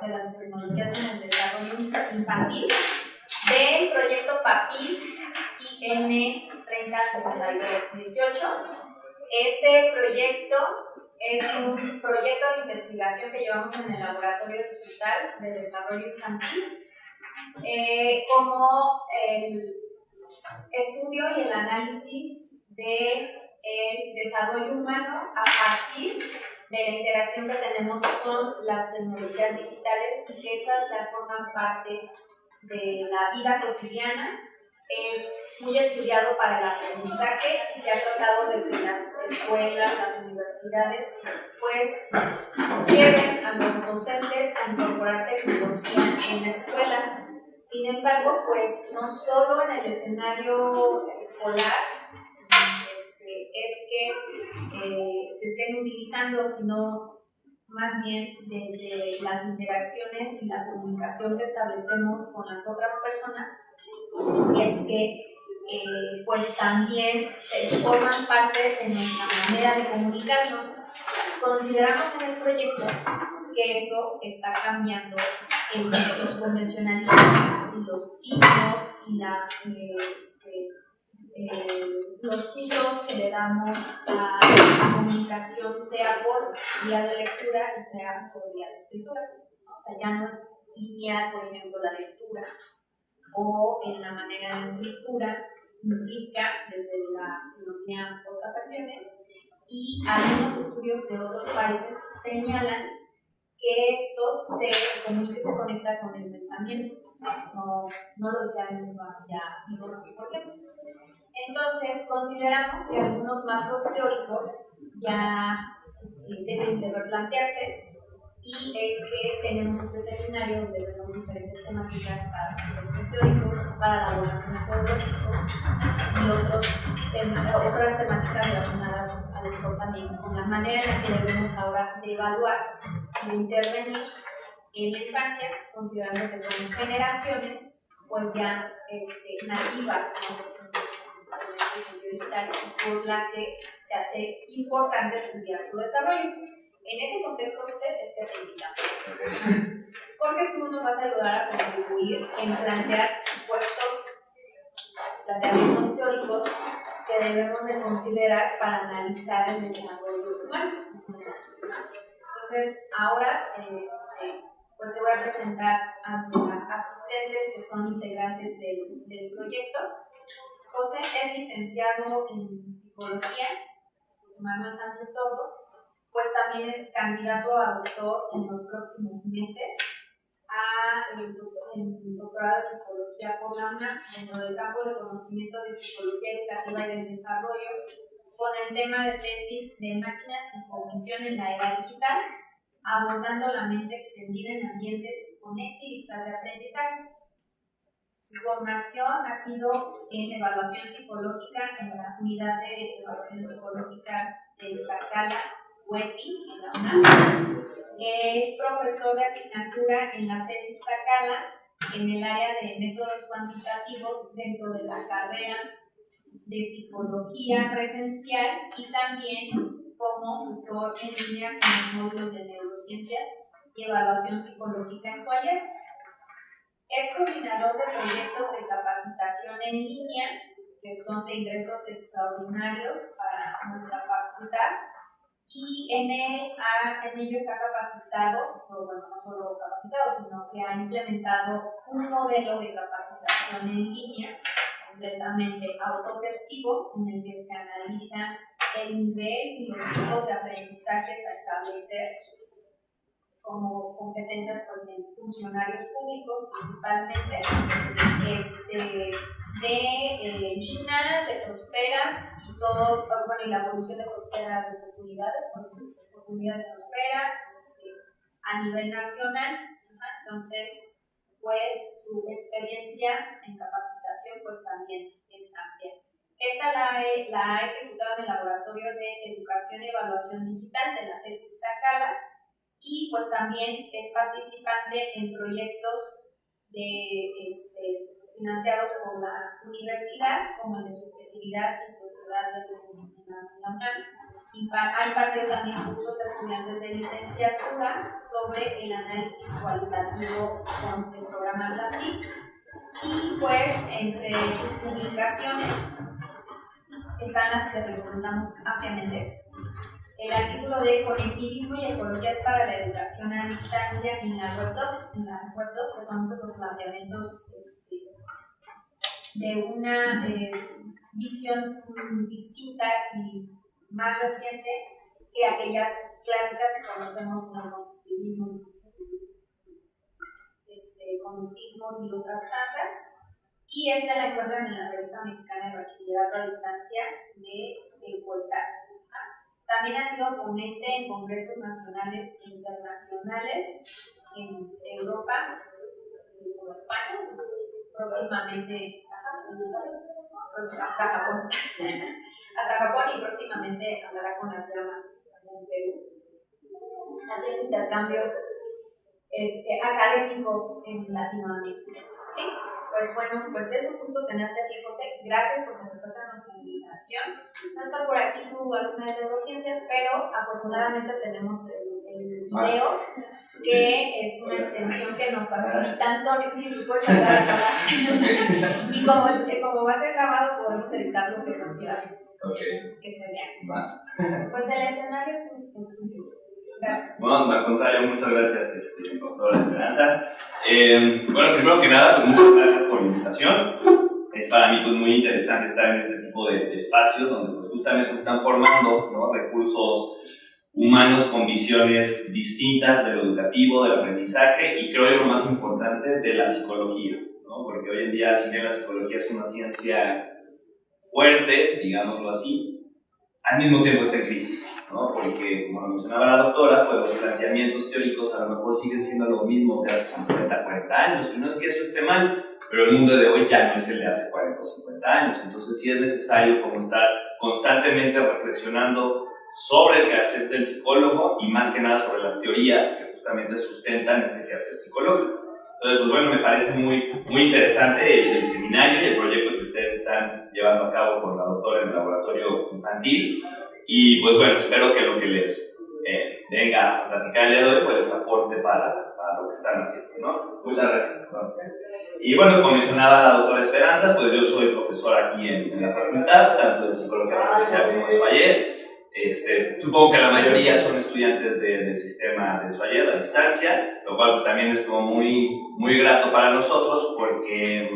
de las tecnologías en el desarrollo infantil del proyecto PAPIL IN 306218. Este proyecto es un proyecto de investigación que llevamos en el Laboratorio Digital de Desarrollo Infantil, como el estudio y el análisis del desarrollo humano a partir de la interacción que tenemos con las tecnologías digitales y que estas ya forman parte de la vida cotidiana. Es muy estudiado para el aprendizaje y se ha tratado de que las escuelas, las universidades, pues lleven a los docentes a incorporar tecnología en la escuela. Sin embargo, pues no solo en el escenario escolar es que se estén utilizando, sino más bien desde las interacciones y la comunicación que establecemos con las otras personas, es que pues también forman parte de nuestra manera de comunicarnos. Consideramos en el proyecto que eso está cambiando los convencionalismos y los signos y los usos que le damos a la comunicación, sea por vía de lectura y sea por vía de escritura. O sea, ya no es lineal, por ejemplo, la lectura, o en la manera de escritura implica desde la sinonimia otras acciones, y algunos estudios de otros países señalan que esto se comunica y se conecta con el pensamiento. No lo decía ya Vygotsky, por ejemplo. Entonces, consideramos que algunos marcos teóricos ya deben de replantearse, y es que tenemos este seminario donde vemos diferentes temáticas para proyectos teóricos, para laboratorio metodológico y otras temáticas relacionadas a lo mejor también con la manera en la que debemos ahora de evaluar y de intervenir en la infancia, considerando que son generaciones pues ya nativas, ¿no?, en este sentido digital, por la que se hace importante estudiar su desarrollo. En ese contexto, José, es que te invitamos, porque tú nos vas a ayudar a contribuir en plantear supuestos, planteamientos teóricos que debemos de considerar para analizar el desarrollo humano. Entonces, ahora pues te voy a presentar a las asistentes que son integrantes del proyecto. José es licenciado en psicología, José Manuel Sánchez Sordo, pues también es candidato a doctor en los próximos meses el doctorado de psicología por la UNAM dentro del campo de conocimiento de psicología educativa y del desarrollo, con el tema de tesis de máquinas y cognición en la era digital, abordando la mente extendida en ambientes conectivistas de aprendizaje. Su formación ha sido en evaluación psicológica en la unidad de evaluación psicológica de Iztacala, UEPI, en la UNAM. Es profesor de asignatura en la FES Iztacala en el área de métodos cuantitativos dentro de la carrera de psicología presencial, y también como tutor en línea en los módulos de neurociencias y evaluación psicológica en su área. Es coordinador de proyectos de capacitación en línea que son de ingresos extraordinarios para nuestra facultad, y en ellos ha capacitado, bueno, no solo capacitado, sino que ha implementado un modelo de capacitación en línea completamente autogestivo, en el que se analiza el nivel y los tipos de aprendizajes a establecer como competencias pues, en funcionarios públicos principalmente, de Lina, de Prospera, y todos, bueno, y la evolución de Prospera de oportunidades, oportunidades Prospera, a nivel nacional. Entonces, pues su experiencia en capacitación pues también es amplia. Esta la ha ejecutado en el Laboratorio de Educación y Evaluación Digital de la FES Iztacala, y pues también es participante en proyectos financiados por la universidad, como el de subjetividad y sociedad del la UNAM. Y ha impartido también cursos a estudiantes de licenciatura sobre el análisis cualitativo del programa LACIP. Y pues entre sus publicaciones están las que recomendamos ampliamente. El artículo de Conectivismo y Ecologías para la Educación a Distancia en la web 2, que son los planteamientos de una visión distinta y más reciente que aquellas clásicas que conocemos como constructivismo, conductismo y otras tantas. Y esta la encuentran en la Revista Mexicana de Bachillerato a Distancia de COESAC. También ha sido ponente en congresos nacionales e internacionales en Europa, como España, próximamente hasta Japón. Hasta Japón, y próximamente hablará con las llamas en Perú, haciendo intercambios académicos en Latinoamérica. ¿Sí? Pues bueno, pues es un gusto tenerte aquí, José. Gracias por aceptar nuestra invitación. No está por aquí tu alumna de neurociencias, pero afortunadamente tenemos el video, que es una extensión que nos facilita Antonio. Sí, tú puedes hablar a grabar. Y como va a ser grabado, podemos editar lo que no quieras que se vea. Pues el escenario es tuyo. Gracias. Bueno, al contrario, muchas gracias, doctora Esperanza. Bueno, primero que nada, pues muchas gracias por la invitación. Es para mí pues, muy interesante estar en este tipo de espacios donde pues, justamente se están formando, ¿no?, recursos humanos con visiones distintas de lo educativo, del aprendizaje y creo que lo más importante, de la psicología, ¿no? Porque hoy en día, si bien la psicología es una ciencia fuerte, digámoslo así, al mismo tiempo está en crisis, ¿no? Porque, como lo mencionaba la doctora, pues los planteamientos teóricos a lo mejor siguen siendo lo mismo de hace 50, 40 años, y no es que eso esté mal, pero el mundo de hoy ya no es el de hace 40 o 50 años, entonces sí es necesario como estar constantemente reflexionando sobre el quehacer del psicólogo y más que nada sobre las teorías que justamente sustentan ese quehacer psicológico. Entonces, pues bueno, me parece muy interesante el seminario y el proyecto que ustedes están llevando a cabo con la doctora en el laboratorio infantil. Y pues bueno, espero que lo que les venga a platicar el día de hoy pues les aporte para lo que están haciendo, ¿no? Muchas gracias. Entonces. Y bueno, como mencionaba la doctora Esperanza, pues yo soy profesor aquí en la facultad, tanto de psicología social como de SOAYED. Supongo que la mayoría son estudiantes del sistema de SOAYED a distancia, lo cual pues, también es como muy grato para nosotros porque,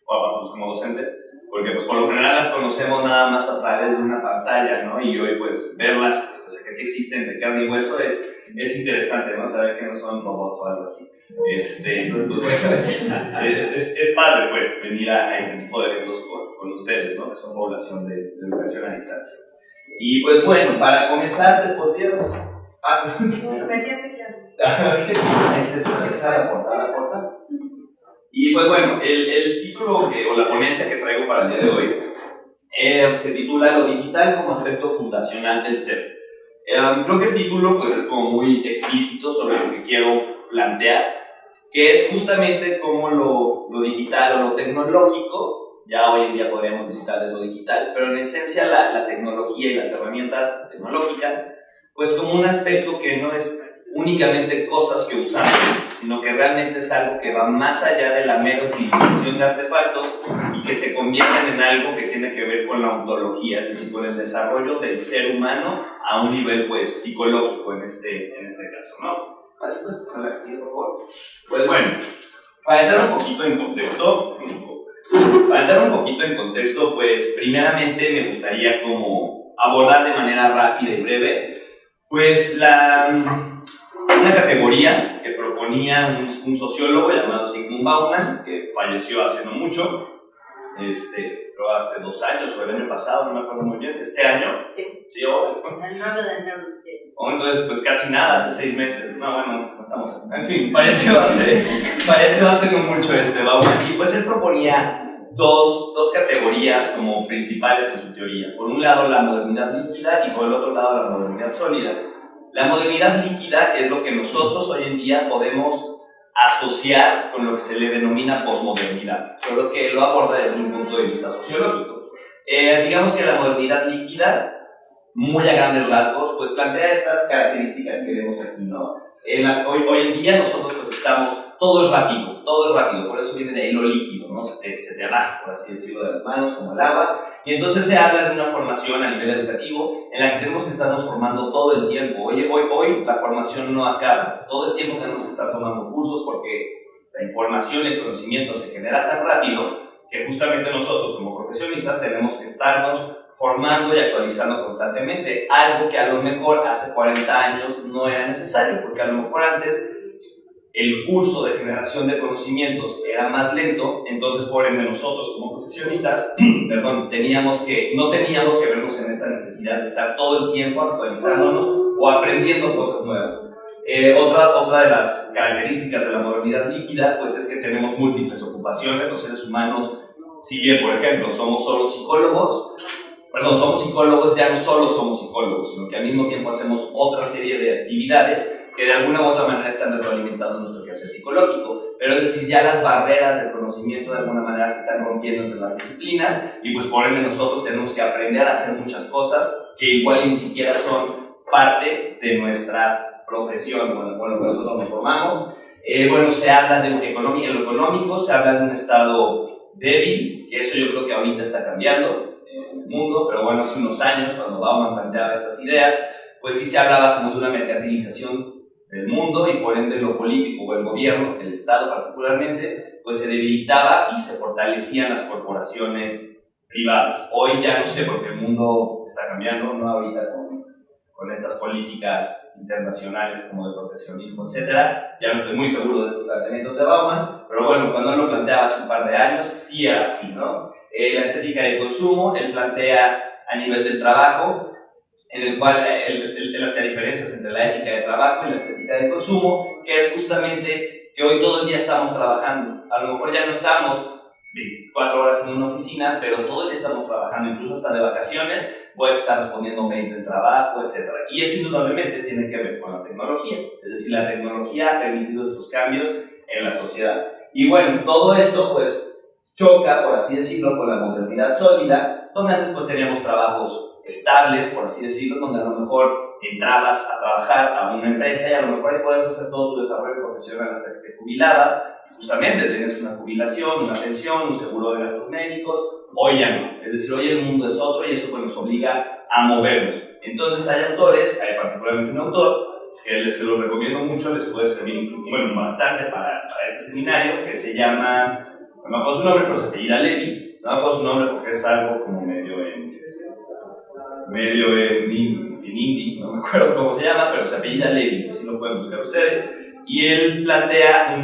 o para nosotros como docentes, porque pues por lo general las conocemos nada más a través de una pantalla, ¿no? Y hoy pues verlas, o sea que sí existen de carne y hueso es interesante, ¿no? Saber que no son robots o algo así. Entonces pues bueno, es padre pues venir a este tipo de eventos con ustedes, ¿no? Que son población de educación a distancia. Y pues bueno, para comenzar te podríamos... Metías que sea. La portada. Y pues bueno, el título o la ponencia que traigo para el día de hoy se titula Lo digital como aspecto fundacional del ser. Creo que el título pues es como muy explícito sobre lo que quiero plantear, que es justamente cómo lo digital o lo tecnológico, ya hoy en día podríamos decir de lo digital, pero en esencia la tecnología y las herramientas tecnológicas, pues como un aspecto que no es únicamente cosas que usamos, sino que realmente es algo que va más allá de la mera utilización de artefactos y que se convierten en algo que tiene que ver con la ontología, es decir, con el desarrollo del ser humano a un nivel pues psicológico en este caso, ¿no? Así pues, ojalá que sí, por favor. Pues bueno, para entrar un poquito en contexto, pues primeramente me gustaría como abordar de manera rápida y breve, pues una categoría que proponía un sociólogo llamado Zygmunt Bauman, que falleció hace no mucho, creo hace 2 años o el año pasado, no me acuerdo muy bien, este año. Sí, hoy. El 9 de enero. Entonces, pues casi nada, hace 6 meses. No, bueno, no estamos. En fin, falleció hace no mucho Bauman. Y pues él proponía dos categorías como principales en su teoría. Por un lado, la modernidad líquida y por el otro lado, la modernidad sólida. La modernidad líquida es lo que nosotros hoy en día podemos asociar con lo que se le denomina posmodernidad, solo que lo aborda desde un punto de vista sociológico. Digamos que la modernidad líquida, muy a grandes rasgos, pues plantea estas características que vemos aquí, ¿no? Hoy en día nosotros pues estamos, todo es rápido, por eso viene de ahí lo líquido, ¿no? Se te baja, por así decirlo, de las manos, como el agua, y entonces se habla de una formación a nivel educativo en la que tenemos que estarnos formando todo el tiempo. Hoy la formación no acaba, todo el tiempo tenemos que estar tomando cursos porque la información y el conocimiento se genera tan rápido que justamente nosotros como profesionistas tenemos que estarnos formando y actualizando constantemente, algo que a lo mejor hace 40 años no era necesario, porque a lo mejor antes el curso de generación de conocimientos era más lento, entonces por ende nosotros como profesionistas, no teníamos que vernos en esta necesidad de estar todo el tiempo actualizándonos o aprendiendo cosas nuevas. Otra de las características de la modernidad líquida pues es que tenemos múltiples ocupaciones. Los seres humanos, si bien por ejemplo somos psicólogos, ya no solo somos psicólogos, sino que al mismo tiempo hacemos otra serie de actividades que de alguna u otra manera están retroalimentando nuestro quehacer psicológico. Pero es decir, ya las barreras del conocimiento de alguna manera se están rompiendo entre las disciplinas y pues por ende nosotros tenemos que aprender a hacer muchas cosas que igual ni siquiera son parte de nuestra profesión, bueno, nosotros nos formamos. Se habla de economía, en lo económico se habla de un estado débil, que eso yo creo que ahorita está cambiando en el mundo, pero bueno, hace unos años cuando Bauman planteaba estas ideas, pues sí se hablaba como de una mercantilización del mundo y por ende lo político o el gobierno, el Estado particularmente, pues se debilitaba y se fortalecían las corporaciones privadas. Hoy ya no sé, porque el mundo está cambiando, no ahorita con estas políticas internacionales como de proteccionismo, etcétera. Ya no estoy muy seguro de estos planteamientos de Bauman, pero bueno, cuando él lo planteaba hace un par de años, sí era así, ¿no? La estética del consumo, él plantea a nivel del trabajo, en el cual él hacía diferencias entre la ética de trabajo y la estética del consumo, que es justamente que hoy todo el día estamos trabajando. A lo mejor ya no estamos 24 horas en una oficina, pero todo el día estamos trabajando, incluso hasta de vacaciones, puedes estar respondiendo mails del trabajo, etc. Y eso indudablemente tiene que ver con la tecnología, es decir, la tecnología ha permitido estos cambios en la sociedad. Y bueno, todo esto pues choca, por así decirlo, con la modernidad sólida, donde antes pues teníamos trabajos estables, por así decirlo, donde a lo mejor entrabas a trabajar a una empresa y a lo mejor ahí puedes hacer todo tu desarrollo profesional hasta que te jubilabas. Justamente tienes una jubilación, una pensión, un seguro de gastos médicos. Hoy ya no, es decir, hoy el mundo es otro y eso pues nos obliga a movernos. Entonces hay autores, hay particularmente un autor que se los recomiendo mucho, les puede servir bastante para este seminario, que se llama, no me acuerdo su nombre, pero se apellida Levi. No me acuerdo su nombre porque es algo como medio en hindi, no me acuerdo cómo se llama, pero se apellida Levi, así lo pueden buscar ustedes. Y él plantea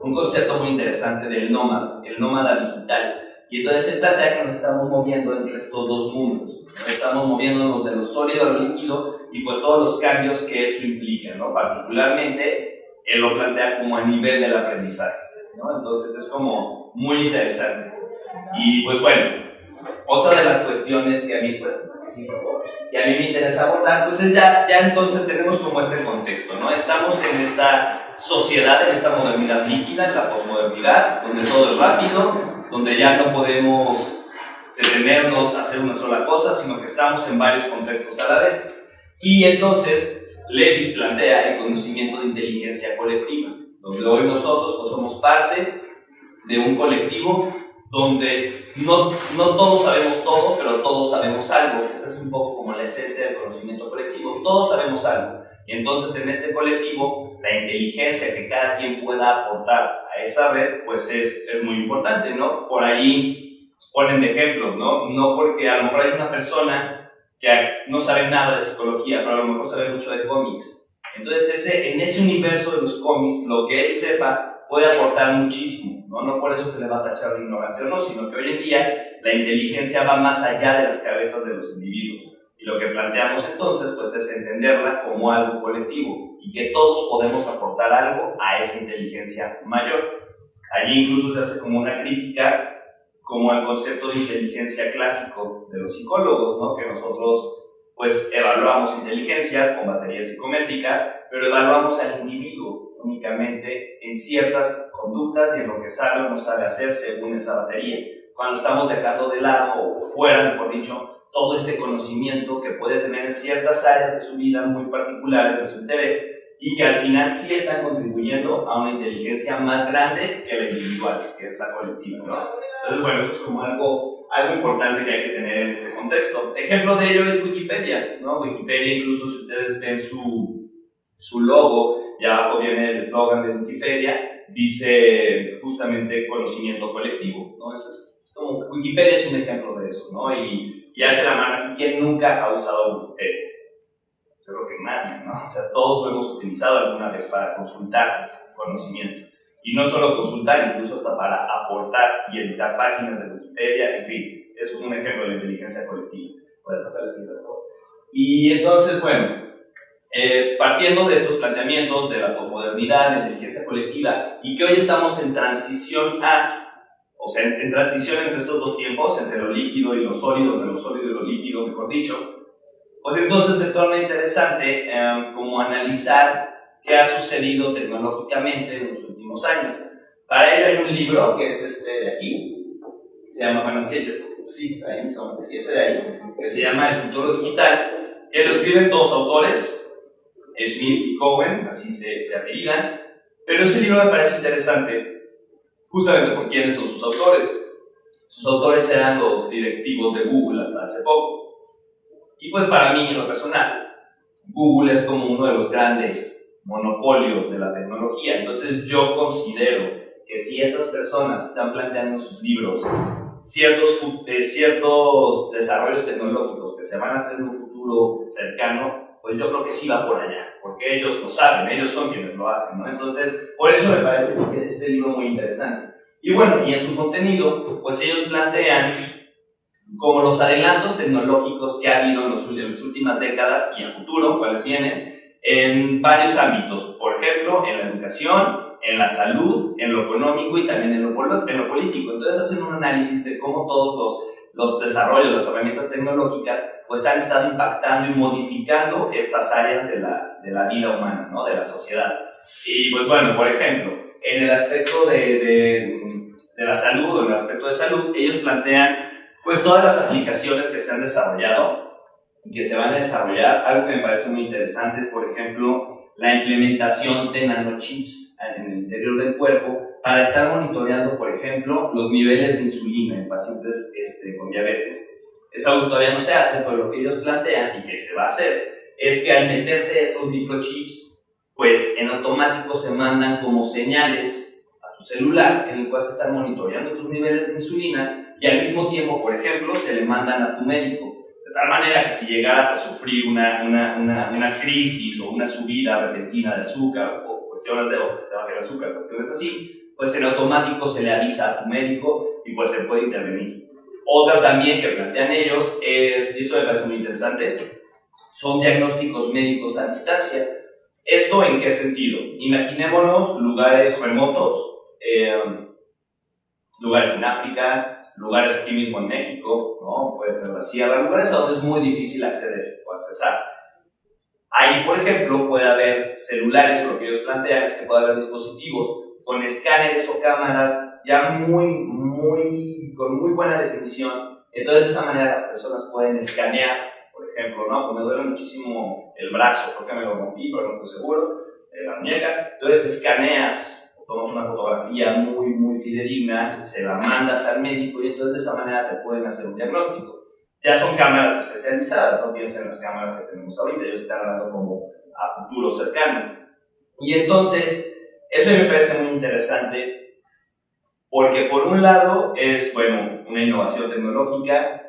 un concepto muy interesante del nómada, el nómada digital. Y entonces él plantea que nos estamos moviendo entre estos dos mundos. Estamos moviéndonos de lo sólido a lo líquido y pues todos los cambios que eso implica, ¿no? Particularmente, él lo plantea como a nivel del aprendizaje, ¿no? Entonces es como muy interesante. Y pues bueno, otra de las cuestiones que a mí, me interesa abordar, pues es ya entonces tenemos como este contexto, ¿no? Estamos en esta sociedad, en esta modernidad líquida, en la posmodernidad, donde todo es rápido, donde ya no podemos detenernos a hacer una sola cosa, sino que estamos en varios contextos a la vez. Y entonces Levi plantea el conocimiento de inteligencia colectiva, donde hoy nosotros pues, somos parte de un colectivo donde no todos sabemos todo, pero todos sabemos algo. Esa es un poco como la esencia del conocimiento colectivo. Todos sabemos algo. Y entonces en este colectivo, la inteligencia que cada quien pueda aportar a esa red, pues es muy importante, ¿no? Por ahí ponen de ejemplos, ¿no? No porque a lo mejor hay una persona que no sabe nada de psicología, pero a lo mejor sabe mucho de cómics. Entonces en ese universo de los cómics, lo que él sepa puede aportar muchísimo, ¿no? No por eso se le va a tachar de ignorante o no, sino que hoy en día la inteligencia va más allá de las cabezas de los individuos. Y lo que planteamos entonces pues, es entenderla como algo colectivo y que todos podemos aportar algo a esa inteligencia mayor. Allí incluso se hace como una crítica como al concepto de inteligencia clásico de los psicólogos, ¿no? Que nosotros pues evaluamos inteligencia con baterías psicométricas, pero evaluamos al individuo únicamente en ciertas conductas y en lo que sabe o no sabe hacer según esa batería. cuando estamos dejando de lado, o fuera, mejor dicho, todo este conocimiento que puede tener en ciertas áreas de su vida muy particulares de su interés y que al final sí están contribuyendo a una inteligencia más grande que la individual, que es la colectiva, ¿no? Entonces, bueno, eso es como algo importante que hay que tener en este contexto. Ejemplo de ello es Wikipedia, ¿no? Wikipedia, incluso si ustedes ven su logo, y abajo viene el eslogan de Wikipedia, dice justamente conocimiento colectivo, ¿no? Eso es como, Wikipedia es un ejemplo de eso, ¿no? Y hace la mano, ¿quién nunca ha usado Wikipedia? Yo creo que nadie, ¿no? O sea, todos lo hemos utilizado alguna vez para consultar conocimiento. Y no solo consultar, incluso hasta para aportar y editar páginas de Wikipedia, en fin, es un ejemplo de la inteligencia colectiva. Puedes pasar el siguiente, por favor. Y entonces, bueno, partiendo de estos planteamientos de la posmodernidad, la inteligencia colectiva, y que hoy estamos en transición o sea, en transición entre estos dos tiempos, entre lo líquido y lo sólido, entre lo sólido y lo líquido, mejor dicho, pues entonces se torna interesante como analizar qué ha sucedido tecnológicamente en los últimos años. Para ello hay un libro que es este de aquí, se llama, bueno, es que sí, ahí mismo, sí, ese de ahí, que se llama El futuro digital, que lo escriben dos autores, Smith y Cohen, así se apellidan, pero ese libro me parece interesante justamente por quiénes son sus autores. Sus autores eran los directivos de Google hasta hace poco. Y pues para mí, en lo personal, Google es como uno de los grandes monopolios de la tecnología. Entonces yo considero que si estas personas están planteando en sus libros ciertos desarrollos tecnológicos que se van a hacer en un futuro cercano, pues yo creo que sí va por allá, porque ellos lo saben, ellos son quienes lo hacen, ¿no? Entonces, por eso me parece este libro muy interesante. Y bueno, y en su contenido, pues ellos plantean como los adelantos tecnológicos que ha habido en las últimas décadas y en futuro, cuáles vienen, en varios ámbitos, por ejemplo, en la educación, en la salud, en lo económico y también en lo político. Entonces hacen un análisis de cómo todos los desarrollos, las herramientas tecnológicas, pues han estado impactando y modificando estas áreas de la vida humana, ¿no? De la sociedad. Y pues bueno, por ejemplo, en el aspecto de la salud, o en el aspecto de salud, ellos plantean pues todas las aplicaciones que se han desarrollado y que se van a desarrollar. Algo que me parece muy interesante es, por ejemplo, la implementación de nanochips en el interior del cuerpo para estar monitoreando, por ejemplo, los niveles de insulina en pacientes con diabetes. Es algo que todavía no se hace, pero lo que ellos plantean y que se va a hacer es que al meterte estos microchips, pues en automático se mandan como señales a tu celular en el cual se están monitoreando tus niveles de insulina y al mismo tiempo, por ejemplo, se le mandan a tu médico. De tal manera que si llegaras a sufrir una crisis o una subida repentina de azúcar o cuestiones de que se te baje el azúcar, cuestiones así, pues en automático se le avisa a tu médico y pues se puede intervenir. Otra también que plantean ellos es, y eso me parece muy interesante, son diagnósticos médicos a distancia. ¿Esto en qué sentido? Imaginémonos lugares remotos, lugares en África, lugares aquí mismo en México, ¿no? Puede ser la sierra, lugares a donde es muy difícil acceder o accesar. Ahí, por ejemplo, puede haber celulares, lo que ellos plantean es que puede haber dispositivos con escáneres o cámaras ya con muy buena definición. Entonces, de esa manera las personas pueden escanear, por ejemplo, ¿no? Pues me duele muchísimo el brazo, porque me lo rompí, pero no estoy seguro, la muñeca. Entonces, escaneas, tomas una fotografía muy fidedigna, se la mandas al médico y entonces de esa manera te pueden hacer un diagnóstico. Ya son cámaras especializadas, no piensen en las cámaras que tenemos ahorita, ellos están hablando como a futuro cercano. Y entonces, eso me parece muy interesante porque por un lado es, bueno, una innovación tecnológica,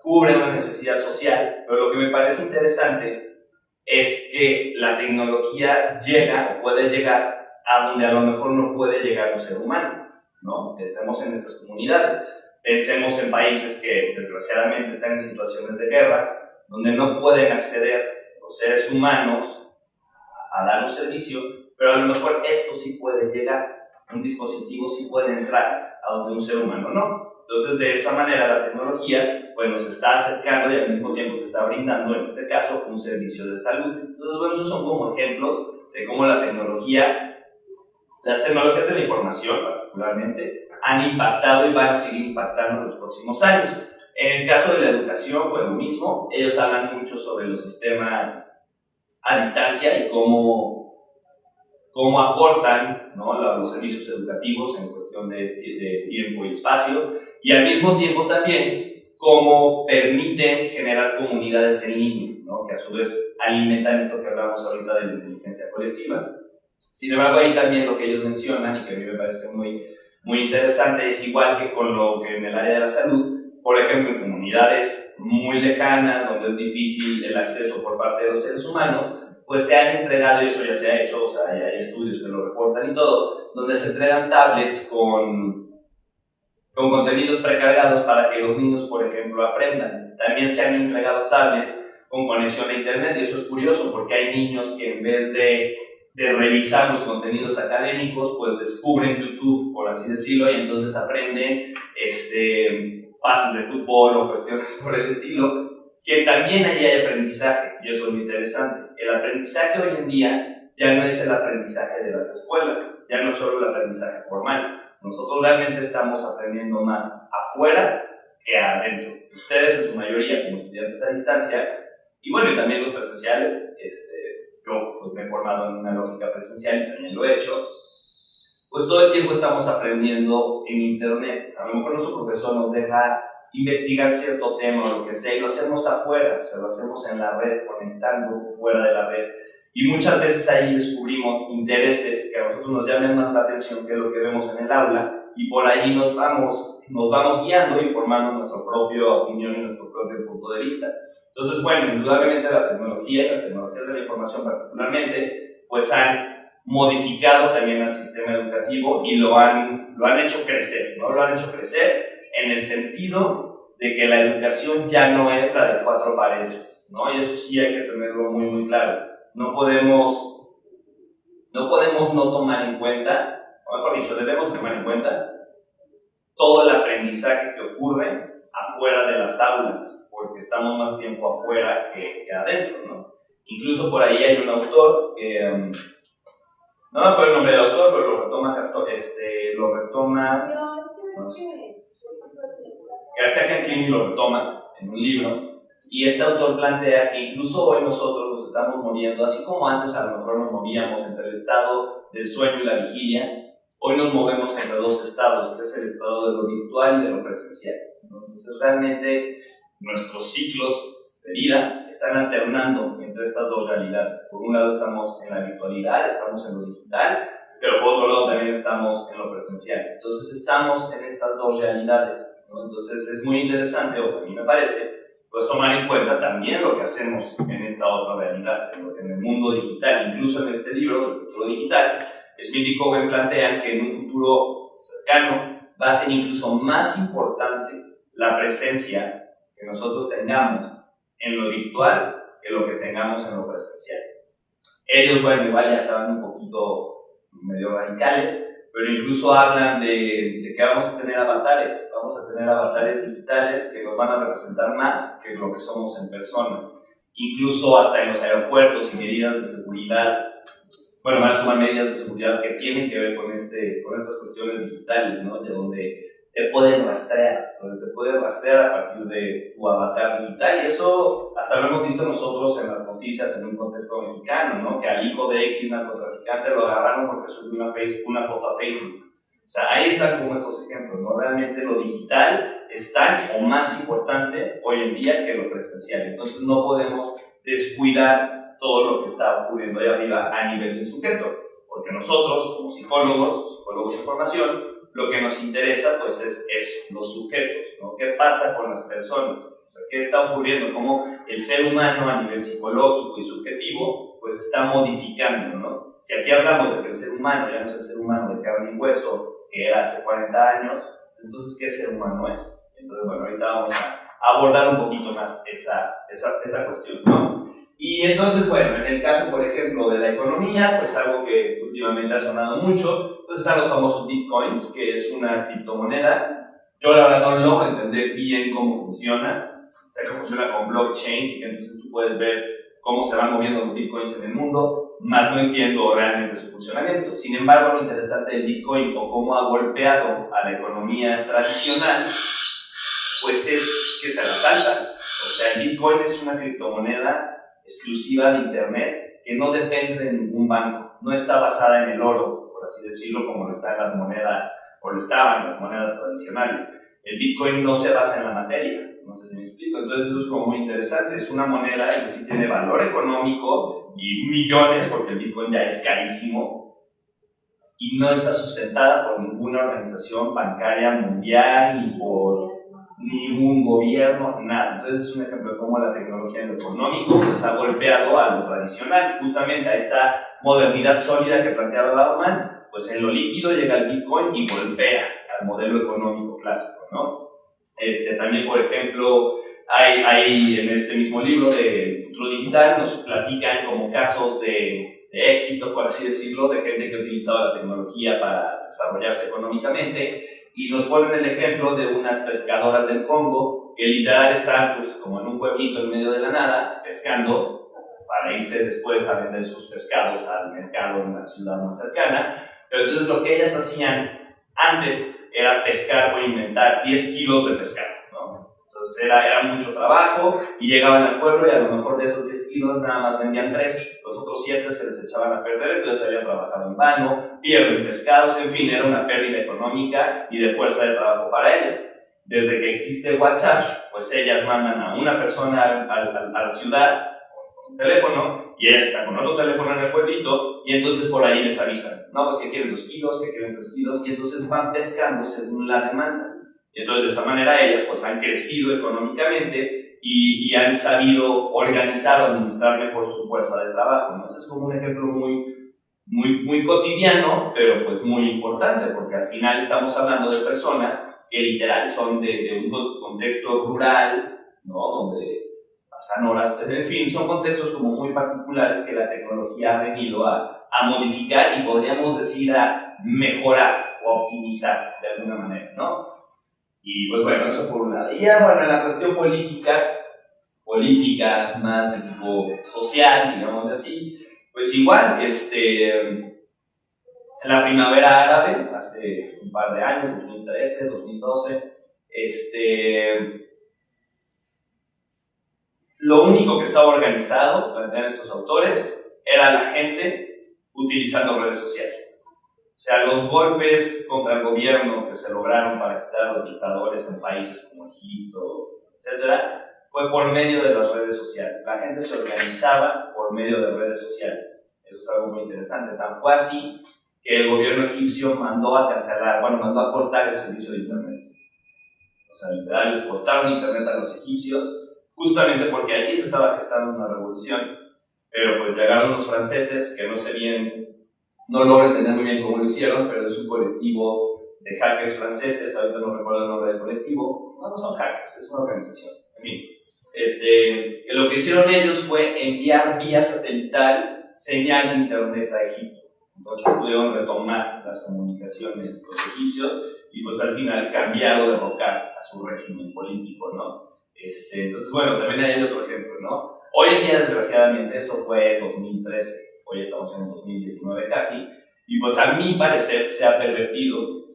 cubre una necesidad social, pero lo que me parece interesante es que la tecnología llega o puede llegar a donde a lo mejor no puede llegar un ser humano, ¿no? Pensemos en estas comunidades, pensemos en países que desgraciadamente están en situaciones de guerra, donde no pueden acceder los seres humanos a dar un servicio, pero a lo mejor esto sí puede llegar, un dispositivo sí puede entrar a donde un ser humano no. Entonces, de esa manera la tecnología pues, nos está acercando y al mismo tiempo se está brindando, en este caso, un servicio de salud. Entonces, bueno, esos son como ejemplos de cómo la tecnología Las tecnologías de la información, particularmente, han impactado y van a seguir impactando en los próximos años. En el caso de la educación, pues lo mismo. Ellos hablan mucho sobre los sistemas a distancia y cómo aportan, ¿no?, los servicios educativos en cuestión de tiempo y espacio, y al mismo tiempo también cómo permiten generar comunidades en línea, ¿no?, que a su vez alimentan esto que hablamos ahorita de la inteligencia colectiva. Sin embargo, ahí también lo que ellos mencionan, y que a mí me parece muy, muy interesante, es igual que con lo que en el área de la salud, por ejemplo, en comunidades muy lejanas, donde es difícil el acceso por parte de los seres humanos, pues se han entregado, y eso ya se ha hecho, o sea, hay estudios que lo reportan y todo, donde se entregan tablets con contenidos precargados para que los niños, por ejemplo, aprendan. También se han entregado tablets con conexión a internet, y eso es curioso porque hay niños que en vez de revisar los contenidos académicos, pues descubren YouTube, por así decirlo, y entonces aprenden pases de fútbol o cuestiones por el estilo, que también allí hay aprendizaje, y eso es muy interesante. El aprendizaje hoy en día ya no es el aprendizaje de las escuelas, ya no es solo el aprendizaje formal. Nosotros realmente estamos aprendiendo más afuera que adentro. Ustedes en su mayoría como estudiantes a distancia, y bueno, y también los presenciales, yo pues me he formado en una lógica presencial y también lo he hecho, pues todo el tiempo estamos aprendiendo en internet. A lo mejor nuestro profesor nos deja investigar cierto tema o lo que sea, y lo hacemos afuera, o sea, lo hacemos en la red, conectando fuera de la red. Y muchas veces ahí descubrimos intereses que a nosotros nos llamen más la atención que lo que vemos en el aula, y por ahí nos vamos guiando y formando nuestra propia opinión y nuestro propio punto de vista. Entonces, bueno, indudablemente la tecnología y las tecnologías de la información particularmente, pues han modificado también al sistema educativo y lo han hecho crecer, ¿no? Lo han hecho crecer en el sentido de que la educación ya no es la de cuatro paredes, ¿no? Y eso sí hay que tenerlo muy, muy claro. No podemos no tomar en cuenta, o mejor dicho, debemos tomar en cuenta todo el aprendizaje que ocurre afuera de las aulas, porque estamos más tiempo afuera que adentro, ¿no? Incluso por ahí hay un autor que, no me acuerdo el nombre del autor, pero lo retoma García Canclini lo retoma en un libro, y este autor plantea que incluso hoy nosotros nos estamos moviendo, así como antes a lo mejor nos movíamos entre el estado del sueño y la vigilia, hoy nos movemos entre dos estados, que es el estado de lo virtual y de lo presencial. Entonces realmente nuestros ciclos de vida están alternando entre estas dos realidades. Por un lado estamos en la virtualidad, estamos en lo digital, pero por otro lado también estamos en lo presencial. Entonces estamos en estas dos realidades, ¿no? Entonces es muy interesante, o a mí me parece, pues tomar en cuenta también lo que hacemos en esta otra realidad, en el mundo digital. Incluso en este libro, El futuro digital, Smith y Cohen plantean que en un futuro cercano va a ser incluso más importante la presencia que nosotros tengamos en lo virtual que lo que tengamos en lo presencial. Ellos, bueno, igual ya saben un poquito medio radicales, pero incluso hablan de que vamos a tener avatares digitales que nos van a representar más que lo que somos en persona. Incluso hasta en los aeropuertos y medidas de seguridad, bueno, van a tomar medidas de seguridad que tienen que ver con estas cuestiones digitales, ¿no? De donde te pueden rastrear, a partir de tu avatar digital, y eso hasta lo hemos visto nosotros en las noticias en un contexto mexicano, ¿no? Que al hijo de X narcotraficante lo agarraron porque subió una foto a Facebook. O sea, ahí están como estos ejemplos, ¿no? Realmente lo digital es tan o más importante hoy en día que lo presencial. Entonces no podemos descuidar todo lo que está ocurriendo ahí arriba a nivel del sujeto, porque nosotros, como psicólogos de formación, lo que nos interesa pues es eso, los sujetos, ¿no? ¿Qué pasa con las personas? O sea, ¿qué está ocurriendo? ¿Cómo el ser humano a nivel psicológico y subjetivo pues está modificando, ¿no? Si aquí hablamos de que el ser humano ya no es el ser humano de carne y hueso que era hace 40 años, entonces ¿qué ser humano es? Entonces, bueno, ahorita vamos a abordar un poquito más esa cuestión, ¿no? Y entonces, bueno, en el caso, por ejemplo, de la economía, pues algo que últimamente ha sonado mucho, pues están los famosos bitcoins, que es una criptomoneda. Yo la verdad no logro entender bien cómo funciona. O sea, que funciona con blockchain, y que entonces tú puedes ver cómo se van moviendo los bitcoins en el mundo. más no entiendo realmente su funcionamiento. Sin embargo, lo interesante del Bitcoin o cómo ha golpeado a la economía tradicional, pues es que se la saltan. O sea, el Bitcoin es una criptomoneda exclusiva de Internet que no depende de ningún banco, no está basada en el oro, por así decirlo, como lo están las monedas, o lo estaban las monedas tradicionales. El Bitcoin no se basa en la materia, no sé si me explico. Entonces eso es como muy interesante, es una moneda que sí tiene valor económico y millones, porque el Bitcoin ya es carísimo, y no está sustentada por ninguna organización bancaria mundial, ni por ningún gobierno, nada. Entonces es un ejemplo de cómo la tecnología en lo económico pues, ha golpeado a lo tradicional, justamente a esta modernidad sólida que planteaba Bauman. Pues en lo líquido llega el Bitcoin y golpea al modelo económico clásico, ¿no? También, por ejemplo, hay en este mismo libro de Futuro Digital, nos platican como casos de éxito, por así decirlo, de gente que ha utilizado la tecnología para desarrollarse económicamente, y nos ponen el ejemplo de unas pescadoras del Congo que literal están pues, como en un pueblito en medio de la nada, pescando para irse después a vender sus pescados al mercado en la ciudad más cercana. Pero entonces lo que ellas hacían antes era pescar o inventar 10 kilos de pescado, ¿no? Entonces era mucho trabajo y llegaban al pueblo y a lo mejor de esos 10 kilos nada más vendían 3, los otros 7 se les echaban a perder, entonces habían trabajado en vano, pierden pescados, en fin, era una pérdida económica y de fuerza de trabajo para ellas. Desde que existe WhatsApp, pues ellas mandan a una persona a la ciudad con un teléfono y ellas están con otro teléfono en el pueblito y entonces por ahí les avisan, no, pues que quieren 2 kilos, que quieren 3 kilos, y entonces van pescando según la demanda. Y entonces de esa manera ellas pues han crecido económicamente y han sabido organizar o administrar mejor su fuerza de trabajo, ¿no? Entonces es como un ejemplo muy cotidiano, pero pues muy importante, porque al final estamos hablando de personas que literal son de un contexto rural, ¿no? Donde pasan horas, en fin, son contextos como muy particulares que la tecnología ha venido a modificar y podríamos decir a mejorar o optimizar de alguna manera, ¿no? Y pues bueno, eso por un lado. Y ya bueno, la cuestión política más de tipo social, digamos así, pues igual, en la primavera árabe, hace un par de años, 2013, 2012, lo único que estaba organizado, plantean estos autores, era la gente utilizando redes sociales. O sea, los golpes contra el gobierno que se lograron para quitar a los dictadores en países como Egipto, etc., fue por medio de las redes sociales. La gente se organizaba por medio de redes sociales. Eso es algo muy interesante. Tan fue así que el gobierno egipcio mandó a cortar el servicio de internet. O sea, literal, les cortaron internet a los egipcios, justamente porque allí se estaba gestando una revolución. Pero pues llegaron los franceses, que no logro entender muy bien cómo lo hicieron, pero es un colectivo de hackers franceses, ahorita no recuerdo el nombre del colectivo, no son hackers, es una organización, en fin. Lo que hicieron ellos fue enviar vía satelital señal de internet a Egipto. Entonces pudieron retomar las comunicaciones los egipcios y pues al final cambiar o derrocar a su régimen político, ¿no? Entonces, bueno, también hay otro ejemplo, ¿no? Hoy en día, desgraciadamente, eso fue 2013, hoy estamos en 2019 casi, y pues a mi parecer se ha pervertido,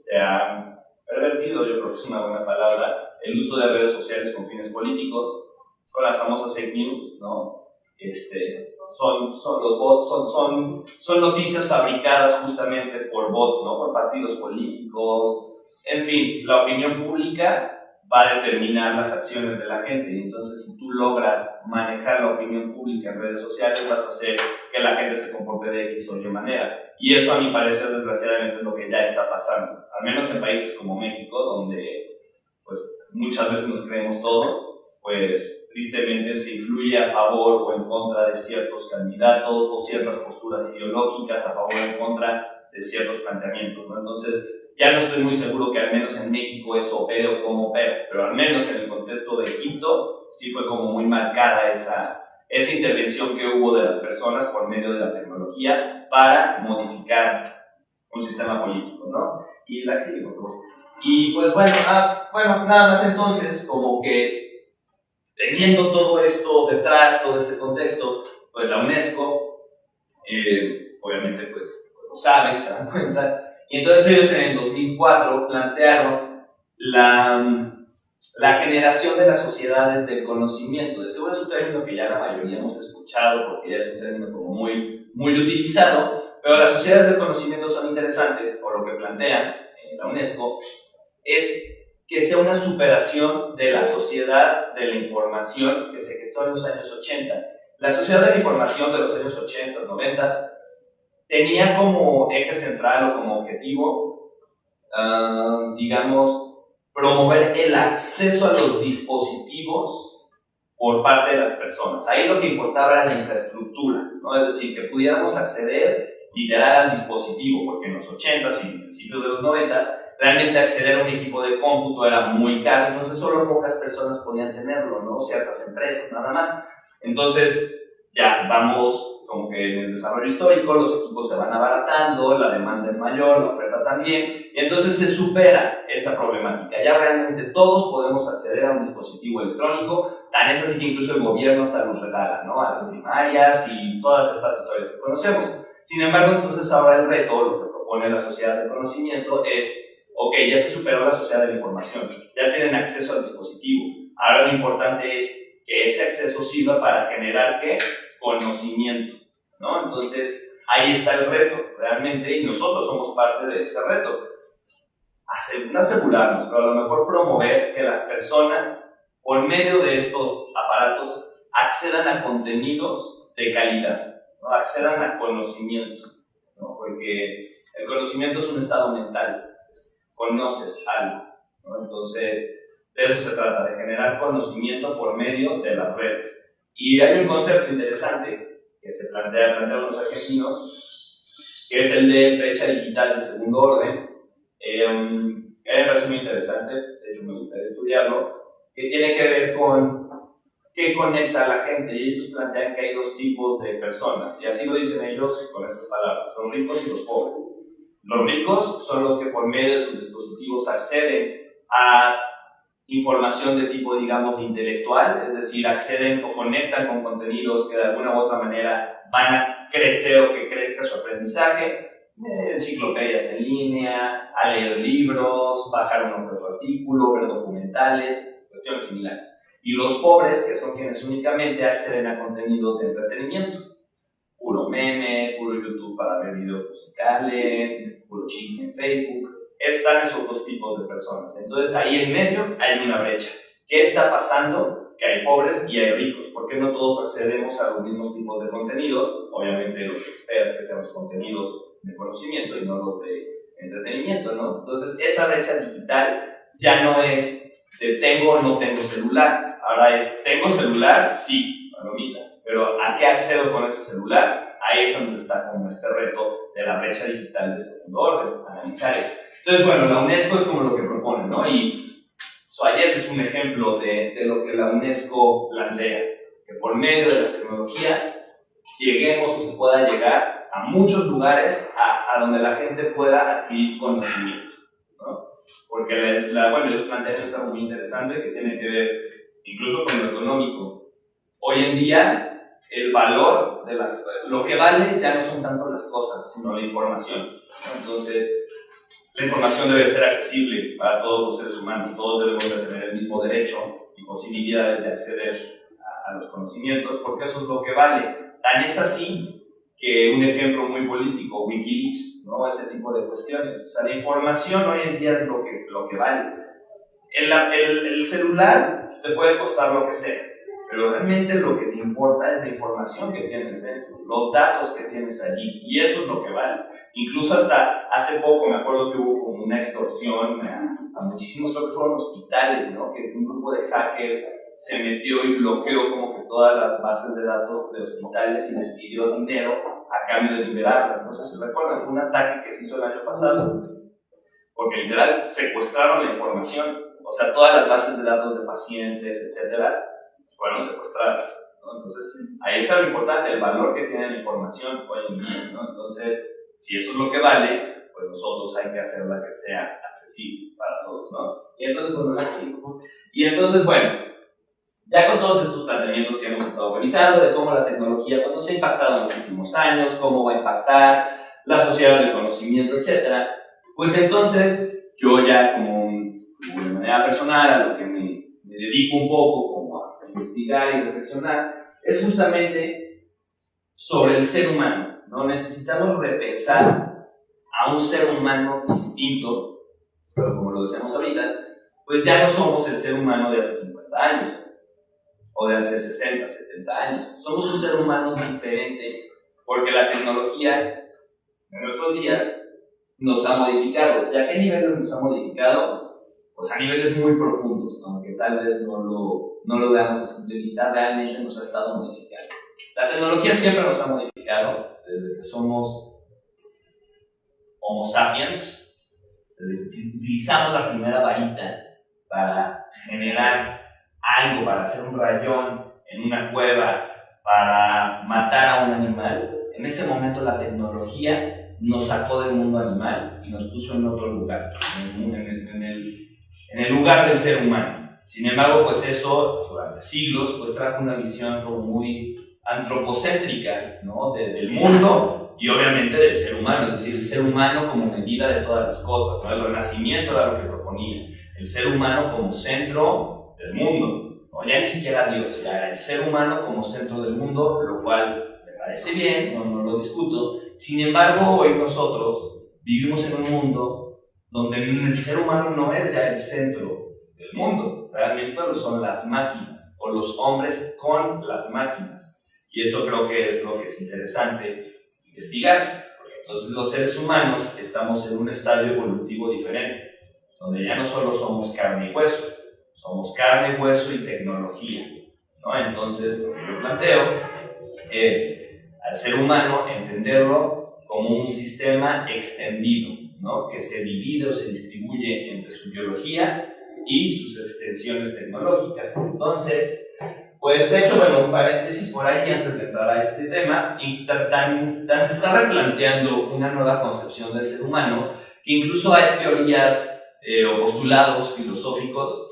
yo creo que es una buena palabra, el uso de redes sociales con fines políticos, con las famosas fake news, ¿no? Son los bots, son noticias fabricadas justamente por bots, ¿no? Por partidos políticos, en fin, la opinión pública va a determinar las acciones de la gente, y entonces si tú logras manejar la opinión pública en redes sociales vas a hacer que la gente se comporte de X o Y manera, y eso a mi parecer desgraciadamente es lo que ya está pasando, al menos en países como México, donde pues muchas veces nos creemos todo, pues tristemente se influye a favor o en contra de ciertos candidatos o ciertas posturas ideológicas, a favor o en contra de ciertos planteamientos, ¿no? Entonces ya no estoy muy seguro que al menos en México eso opere o cómo opere, pero al menos en el contexto de Egipto sí fue como muy marcada esa intervención que hubo de las personas por medio de la tecnología para modificar un sistema político, ¿no? Y la sigue, por favor. Y pues bueno, nada más entonces, como que teniendo todo esto detrás, todo este contexto, pues la UNESCO Obviamente, pues lo saben, se dan cuenta. Y entonces ellos en el 2004 plantearon la generación de las sociedades del conocimiento. De seguro es un término que ya la mayoría hemos escuchado porque ya es un término como muy utilizado, pero las sociedades del conocimiento son interesantes, o lo que plantean en la UNESCO es que sea una superación de la sociedad de la información que se gestó en los años 80. La sociedad de la información de los años 80, 90 tenía como eje central o como objetivo, digamos, promover el acceso a los dispositivos por parte de las personas. Ahí lo que importaba era la infraestructura, ¿no? Es decir, que pudiéramos acceder literal al dispositivo, porque en los 80s y principios de los 90s realmente acceder a un equipo de cómputo era muy caro, entonces solo pocas personas podían tenerlo, ¿no? Ciertas empresas, nada más. Entonces, ya vamos como que en el desarrollo histórico, los equipos se van abaratando, la demanda es mayor, la oferta también, y entonces se supera esa problemática. Ya realmente todos podemos acceder a un dispositivo electrónico, tan es así que incluso el gobierno hasta los regala, ¿no? A las primarias y todas estas historias que conocemos. Sin embargo, entonces ahora el reto, lo que propone la sociedad del conocimiento es, ok, ya se superó la sociedad de la información, ya tienen acceso al dispositivo, ahora lo importante es que ese acceso sirva para generar, ¿qué? Conocimiento, ¿no? Entonces, ahí está el reto, realmente, y nosotros somos parte de ese reto. No asegurarnos, pero a lo mejor promover que las personas, por medio de estos aparatos, accedan a contenidos de calidad, ¿no? Accedan a conocimiento, ¿no? Porque el conocimiento es un estado mental, conoces algo, ¿no? Entonces, de eso se trata, de generar conocimiento por medio de las redes. Y hay un concepto interesante que se plantean los argentinos, que es el de brecha digital de segundo orden. Me parece muy interesante, de hecho me gustaría estudiarlo, que tiene que ver con qué conecta a la gente, y ellos plantean que hay dos tipos de personas, y así lo dicen ellos con estas palabras, los ricos y los pobres. Los ricos son los que por medio de sus dispositivos acceden a información de tipo, digamos, intelectual, es decir, acceden o conectan con contenidos que de alguna u otra manera van a crecer o que crezca su aprendizaje, enciclopedias en línea, a leer libros, bajar un otro artículo, ver documentales, cuestiones similares. Y los pobres, que son quienes únicamente acceden a contenidos de entretenimiento, puro meme, puro YouTube para ver videos musicales, puro chisme en Facebook. Están esos dos tipos de personas. Entonces ahí en medio hay una brecha. ¿Qué está pasando? Que hay pobres y hay ricos. ¿Por qué no todos accedemos a los mismos tipos de contenidos? Obviamente lo que se espera es que sean los contenidos de conocimiento y no los de entretenimiento, ¿no? Entonces esa brecha digital ya no es de tengo o no tengo celular. Ahora es tengo celular, sí, palomita. Pero ¿a qué accedo con ese celular? Ahí es donde está como este reto de la brecha digital de segundo orden, analizar eso. Entonces, bueno, la UNESCO es como lo que propone, ¿no? Y Soayer es un ejemplo de lo que la UNESCO plantea, que por medio de las tecnologías lleguemos o se pueda llegar a muchos lugares a donde la gente pueda adquirir conocimiento, ¿no? Porque bueno, ellos plantean algo muy interesante que tiene que ver incluso con lo económico. Hoy en día, el valor de lo que vale ya no son tanto las cosas, sino la información, ¿no? Entonces, la información debe ser accesible para todos los seres humanos, todos debemos de tener el mismo derecho y posibilidades de acceder a los conocimientos, porque eso es lo que vale. Tan es así que un ejemplo muy político, Wikileaks, ¿no? Ese tipo de cuestiones. O sea, la información hoy en día es lo que vale. El celular te puede costar lo que sea, pero realmente lo que te importa es la información que tienes dentro, los datos que tienes allí, y eso es lo que vale. Incluso hasta hace poco me acuerdo que hubo como una extorsión a muchísimos, creo que fueron hospitales, ¿no? Que un grupo de hackers se metió y bloqueó como que todas las bases de datos de hospitales y les pidió dinero a cambio de liberarlas. No sé si recuerdan, fue un ataque que se hizo el año pasado, porque literal secuestraron la información, o sea, todas las bases de datos de pacientes, etcétera, fueron secuestradas, ¿no? Entonces, ahí está lo importante, el valor que tiene la información hoy en día, ¿no? Entonces, si eso es lo que vale, pues nosotros hay que hacerla que sea accesible para todos, ¿no? Y entonces, bueno, ya con todos estos planteamientos planteamientos que hemos estado revisando de cómo la tecnología pues, nos ha impactado en los últimos años, cómo va a impactar la sociedad del conocimiento, etc. Pues entonces, yo ya como de manera personal, a lo que me dedico un poco como a investigar y reflexionar, es justamente sobre el ser humano, ¿no? Necesitamos repensar a un ser humano distinto, pero como lo decíamos ahorita, pues ya no somos el ser humano de hace 50 años, o de hace 60, 70 años. Somos un ser humano diferente, porque la tecnología en nuestros días nos ha modificado. ¿Y a qué niveles nos ha modificado? Pues a niveles muy profundos, aunque tal vez no lo veamos a simple vista, realmente nos ha estado modificando. La tecnología siempre nos ha modificado, desde que somos Homo sapiens, desde que utilizamos la primera varita para generar algo, para hacer un rayón en una cueva, para matar a un animal. En ese momento la tecnología nos sacó del mundo animal y nos puso en otro lugar, en el lugar del ser humano. Sin embargo, pues eso durante siglos pues trajo una visión como muy antropocéntrica, ¿no? del mundo y obviamente del ser humano, es decir, el ser humano como medida de todas las cosas, ¿no? El Renacimiento era lo que proponía, el ser humano como centro del mundo, ¿no? Ya ni siquiera Dios, ya era el ser humano como centro del mundo, lo cual me parece bien, no lo discuto. Sin embargo, hoy nosotros vivimos en un mundo donde el ser humano no es ya el centro del mundo, realmente lo son las máquinas, o los hombres con las máquinas. Y eso creo que es lo que es interesante investigar, porque entonces los seres humanos estamos en un estadio evolutivo diferente, donde ya no solo somos carne y hueso, somos carne, hueso y tecnología, ¿no? Entonces lo que yo planteo es al ser humano entenderlo como un sistema extendido, ¿no? Que se divide o se distribuye entre su biología y sus extensiones tecnológicas. Entonces, pues de hecho, bueno, un paréntesis por ahí antes de entrar a este tema, y se está replanteando una nueva concepción del ser humano, que incluso hay teorías o postulados filosóficos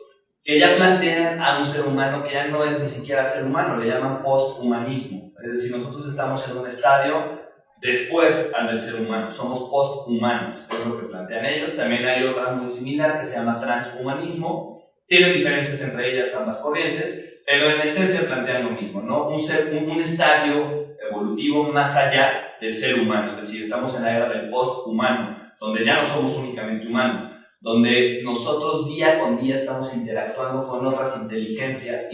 que ya plantean a un ser humano que ya no es ni siquiera ser humano, le llaman posthumanismo. Es decir, nosotros estamos en un estadio después del ser humano, somos posthumanos, es lo que plantean ellos. También hay otra muy similar que se llama transhumanismo. Tienen diferencias entre ellas ambas corrientes, pero en esencia plantean lo mismo, ¿no? Un estadio evolutivo más allá del ser humano, es decir, estamos en la era del posthumano, donde ya no somos únicamente humanos, donde nosotros día con día estamos interactuando con otras inteligencias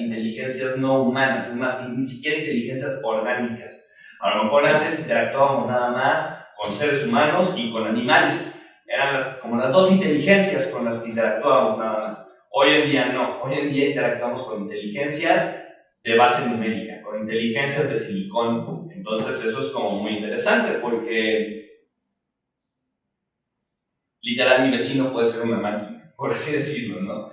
no humanas, es más, ni siquiera inteligencias orgánicas. A lo mejor antes interactuábamos nada más con seres humanos y con animales, eran como las dos inteligencias con las que interactuábamos nada más. Hoy en día no, hoy en día interactuamos con inteligencias de base numérica, con inteligencias de silicón. Entonces eso es como muy interesante porque literal mi vecino puede ser una máquina, por así decirlo, ¿no?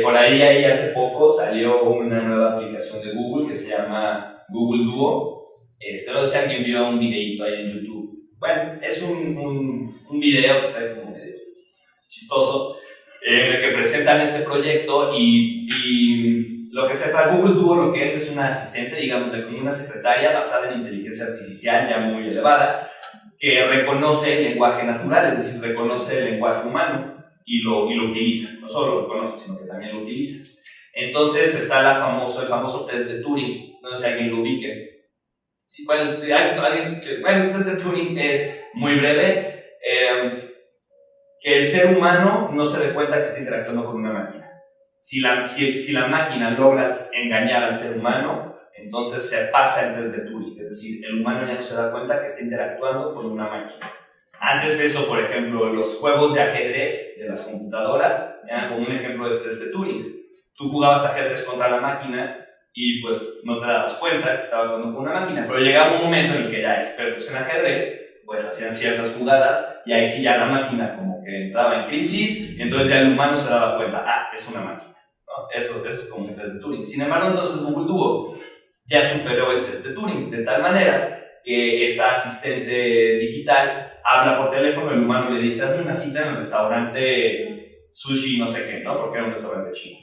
Por ahí hace poco salió una nueva aplicación de Google que se llama Google Duo. No sé si alguien vio un videito ahí en YouTube. Bueno, es un video que está como medio chistoso, en el que presentan este proyecto y lo que se trata Google Duo, lo que es una asistente, digamos, como una secretaria basada en inteligencia artificial ya muy elevada, que reconoce el lenguaje natural, es decir, reconoce el lenguaje humano y lo utiliza. No solo lo reconoce, sino que también lo utiliza. Entonces está el famoso test de Turing, no sé si alguien lo ubique. Sí, bueno, el test de Turing es muy breve, que el ser humano no se dé cuenta que está interactuando con una máquina. Si la máquina logra engañar al ser humano, entonces se pasa el test de Turing, es decir, el humano ya no se da cuenta que está interactuando con una máquina. Antes eso, por ejemplo, los juegos de ajedrez de las computadoras eran como un ejemplo de test de Turing. Tú jugabas ajedrez contra la máquina y pues no te dabas cuenta que estabas jugando con una máquina, pero llegaba un momento en el que ya expertos en ajedrez pues hacían ciertas jugadas y ahí sí ya la máquina como que entraba en crisis y entonces ya el humano se daba cuenta, es una máquina, ¿no? Eso es como un test de Turing. Sin embargo, entonces Google Duo ya superó el test de Turing de tal manera que esta asistente digital habla por teléfono, el humano le dice, hazme una cita en el restaurante sushi no sé qué, ¿no? Porque era un restaurante chino.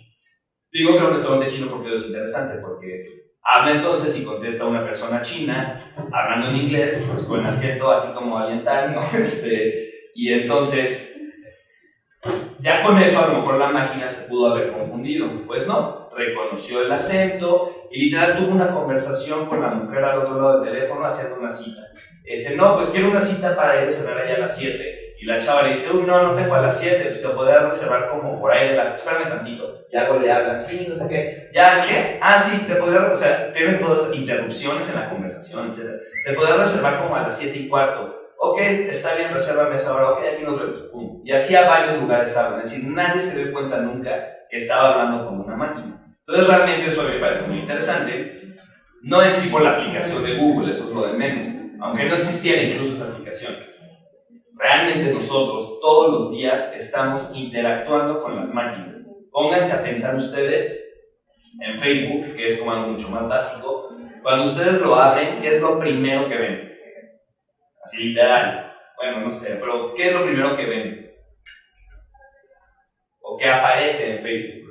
Digo que era un restaurante chino porque es interesante, porque Habla entonces y contesta una persona china, hablando en inglés, pues con acento así como oriental, ¿no? Y entonces, ya con eso a lo mejor la máquina se pudo haber confundido. Pues no, reconoció el acento y literal tuvo una conversación con la mujer al otro lado del teléfono haciendo una cita. No, pues quiero una cita para ir a cenar allá a las 7. Y la chava le dice, uy, no tengo a las 7, pues te podría reservar como por ahí de las... Espérame tantito. Y algo le hablan, sí, no sé qué. ¿Ya qué? Ah, sí, te podría... O sea, tienen todas interrupciones en la conversación, etc. Te podría reservar como a las 7:15. Ok, está bien, resérvame esa hora. Ok, aquí nos vemos. Pum. Y así a varios lugares hablan. Es decir, nadie se dio cuenta nunca que estaba hablando con una máquina. Entonces, realmente eso me parece muy interesante. No es si por la aplicación de Google, eso es lo de menos. Aunque no existiera incluso esa aplicación. Realmente nosotros todos los días estamos interactuando con las máquinas. Pónganse a pensar ustedes en Facebook, que es como algo mucho más básico. Cuando ustedes lo abren, ¿qué es lo primero que ven? Así literal. Bueno, no sé, pero ¿qué es lo primero que ven? ¿O qué aparece en Facebook?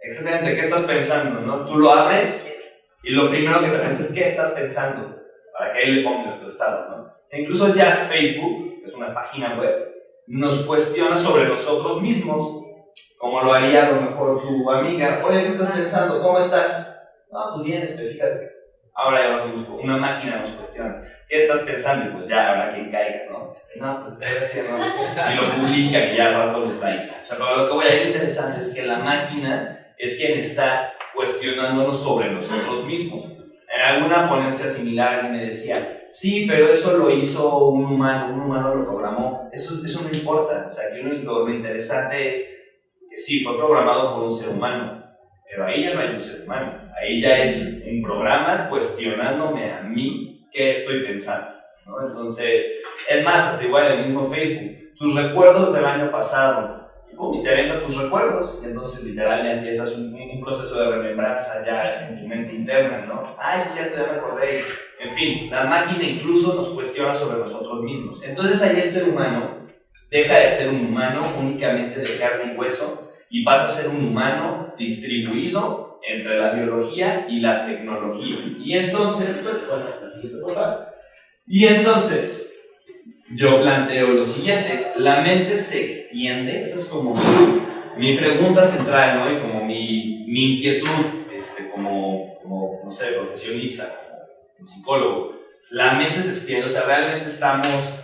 Exactamente, ¿qué estás pensando? ¿No? Tú lo abres y lo primero que te piensas es ¿qué estás pensando? Para que ahí le pongas tu estado, ¿no? E incluso ya Facebook, que es una página web, nos cuestiona sobre nosotros mismos, como lo haría a lo mejor tu amiga. Oye, ¿qué estás pensando? ¿Cómo estás? No, pues bien, fíjate. Ahora ya una máquina nos cuestiona. ¿Qué estás pensando? Y pues ya habrá quien caiga, ¿no? No, pues estoy haciendo. Y lo publican y ya al rato los likes. O sea, pero lo que voy a ir interesante es que la máquina es quien está cuestionándonos sobre nosotros mismos. En alguna ponencia similar alguien me decía, sí, pero eso lo hizo un humano lo programó. Eso no importa. O sea, aquí lo interesante es que sí, fue programado por un ser humano, pero ahí ya no hay un ser humano. Ahí ya es un programa cuestionándome a mí qué estoy pensando, ¿no? Entonces, es más, hasta igual en el mismo Facebook, tus recuerdos del año pasado, y te avientan tus recuerdos, y entonces literal ya empiezas un proceso de remembranza ya en tu mente interna, ¿no? Ah, es cierto, ya me acordé. En fin, la máquina incluso nos cuestiona sobre nosotros mismos. Entonces ahí el ser humano deja de ser un humano únicamente de carne y hueso y pasa a ser un humano distribuido entre la biología y la tecnología. Y entonces, yo planteo lo siguiente: la mente se extiende. Esa es como mi pregunta central, ¿no? Y como mi inquietud, como no sé, profesionista, como psicólogo. La mente se extiende, o sea, realmente estamos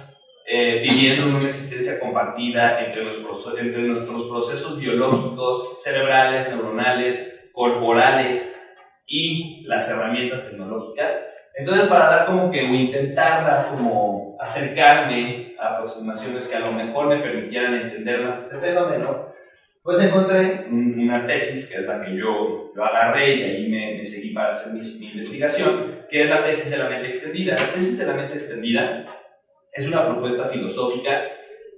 viviendo en una existencia compartida entre nuestros procesos biológicos, cerebrales, neuronales, corporales y las herramientas tecnológicas. Entonces, para dar como que, o intentar dar como acercarme a aproximaciones que a lo mejor me permitieran entender más este fenómeno, pues encontré una tesis, que es la que yo agarré y ahí me seguí para hacer mi investigación, que es la tesis de la mente extendida. La tesis de la mente extendida es una propuesta filosófica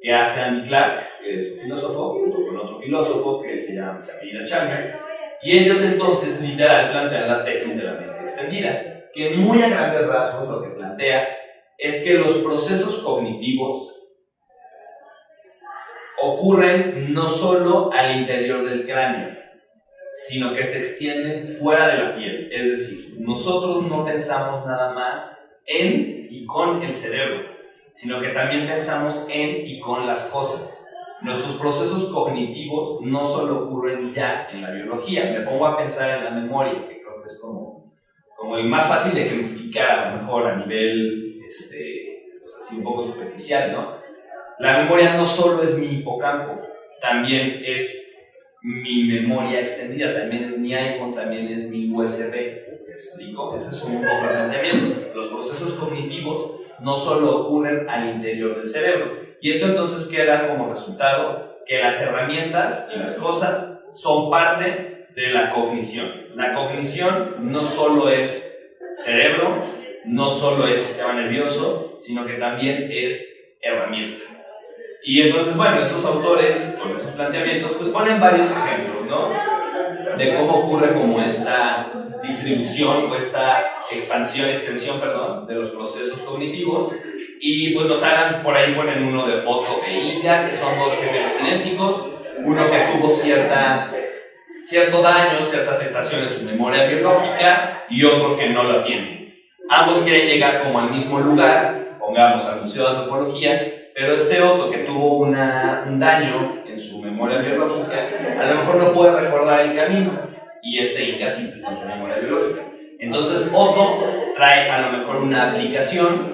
que hace Andy Clark, que es un filósofo, junto con otro filósofo que se apellida Chalmers, y ellos entonces literal plantean la tesis de la mente extendida, que muy a grandes rasgos lo que plantea es que los procesos cognitivos ocurren no solo al interior del cráneo, sino que se extienden fuera de la piel. Es decir, nosotros no pensamos nada más en y con el cerebro, sino que también pensamos en y con las cosas. Nuestros procesos cognitivos no solo ocurren ya en la biología. Me pongo a pensar en la memoria, que creo que es como el más fácil de ejemplificar, a lo mejor a nivel pues así un poco superficial, ¿no? La memoria no solo es mi hipocampo, también es mi memoria extendida, también es mi iPhone, también es mi USB. ¿Me explico? Ese es un poco el planteamiento. Los procesos cognitivos no solo ocurren al interior del cerebro. Y esto entonces queda como resultado que las herramientas y las cosas son parte de la cognición. La cognición no solo es cerebro, no solo es sistema nervioso, sino que también es herramienta. Y entonces, bueno, estos autores, con esos planteamientos, pues ponen varios ejemplos, ¿no? De cómo ocurre como esta distribución o esta extensión, de los procesos cognitivos. Y pues por ahí ponen uno de Otto e Inga, que son dos gemelos idénticos, uno que tuvo cierta cierto daño, cierta afectación en su memoria biológica y otro que no la tiene. Ambos quieren llegar como al mismo lugar, pongamos al Museo de Antropología, pero este otro que tuvo un daño en su memoria biológica, a lo mejor no puede recordar el camino, y este Inca sí con su memoria biológica. Entonces Otto trae a lo mejor una aplicación,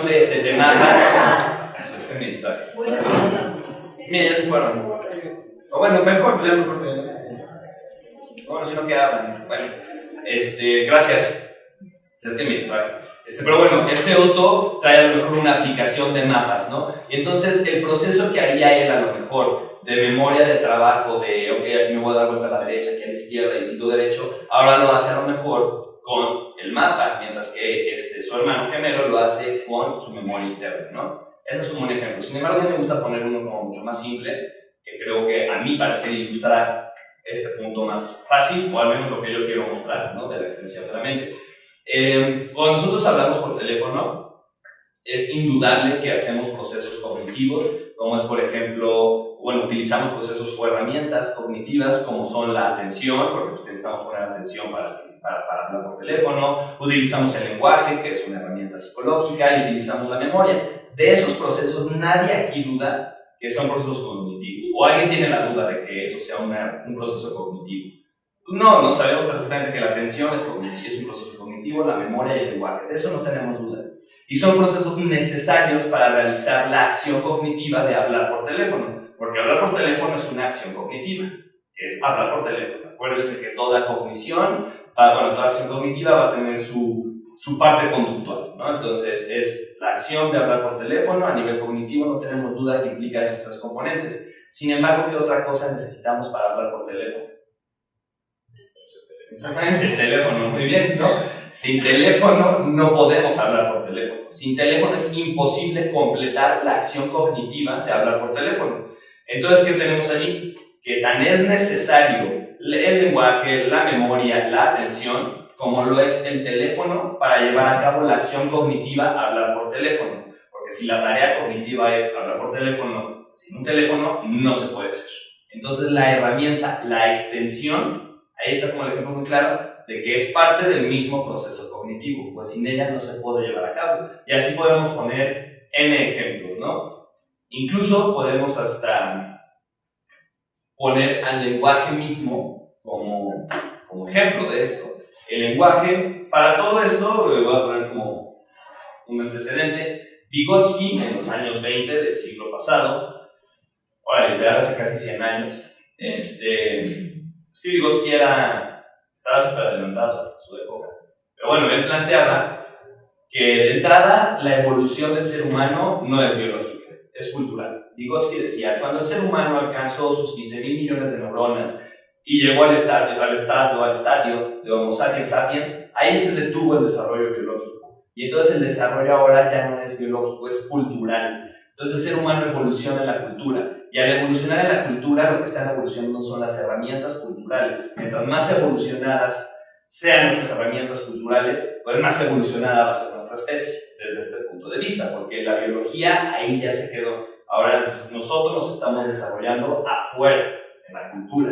de mapa. Es mi historia. Mira, ya se fueron. O bueno, mejor, pues ya no, porque bueno, si no quedaban. Bueno, gracias. Es que me distrae. Pero bueno, este Otto trae a lo mejor una aplicación de mapas, ¿no? Y entonces el proceso que haría él a lo mejor de memoria de trabajo, de ok, aquí me voy a dar vuelta a la derecha, aquí a la izquierda y sigo derecho, ahora lo hace a lo mejor con el mapa, mientras que su hermano gemelo lo hace con su memoria interna, ¿no? Ese es como un ejemplo. Sin embargo, a mí me gusta poner uno como mucho más simple, que creo que a mí parece ilustrar este punto más fácil, o al menos lo que yo quiero mostrar, ¿no? De la extensión de la mente. Cuando nosotros hablamos por teléfono, es indudable que hacemos procesos cognitivos, como es, por ejemplo, utilizamos procesos o herramientas cognitivas como son la atención, porque pues, necesitamos poner atención para hablar por teléfono, utilizamos el lenguaje, que es una herramienta psicológica, y utilizamos la memoria. De esos procesos, nadie aquí duda que son procesos cognitivos, o alguien tiene la duda de que eso sea un proceso cognitivo. No sabemos perfectamente que la atención es un proceso cognitivo, la memoria y el lenguaje, de eso no tenemos duda. Y son procesos necesarios para realizar la acción cognitiva de hablar por teléfono, porque hablar por teléfono es una acción cognitiva, es hablar por teléfono. Acuérdense que toda cognición, toda acción cognitiva va a tener su parte conductual, ¿no? Entonces es la acción de hablar por teléfono a nivel cognitivo, no tenemos duda que implica esos tres componentes. Sin embargo, ¿qué otra cosa necesitamos para hablar por teléfono? Exactamente, el teléfono, muy bien, ¿no? Sin teléfono no podemos hablar por teléfono. Sin teléfono es imposible completar la acción cognitiva de hablar por teléfono. Entonces, ¿qué tenemos allí? Que tan es necesario el lenguaje, la memoria, la atención, como lo es el teléfono para llevar a cabo la acción cognitiva hablar por teléfono. Porque si la tarea cognitiva es hablar por teléfono, sin un teléfono no se puede hacer. Entonces, la herramienta, la extensión, ahí está como el ejemplo muy claro de que es parte del mismo proceso cognitivo, pues sin ella no se puede llevar a cabo. Y así podemos poner N ejemplos, ¿no? Incluso podemos hasta poner al lenguaje mismo como ejemplo de esto. El lenguaje, para todo esto, le voy a poner como un antecedente. Vygotsky, en los años 20 del siglo pasado, literal hace casi 100 años, Vygotsky estaba súper adelantado a su época. Pero bueno, él planteaba que de entrada la evolución del ser humano no es biológica, es cultural. Vygotsky decía, cuando el ser humano alcanzó sus 15.000 millones de neuronas y llegó al estadio de Homo sapiens sapiens, ahí se detuvo el desarrollo biológico. Y entonces el desarrollo ahora ya no es biológico, es cultural. Entonces el ser humano evoluciona en la cultura. Y al evolucionar en la cultura, lo que están evolucionando son las herramientas culturales. Mientras más evolucionadas sean nuestras herramientas culturales, pues más evolucionada va a ser nuestra especie, desde este punto de vista, porque la biología ahí ya se quedó. Ahora nosotros nos estamos desarrollando afuera, en la cultura.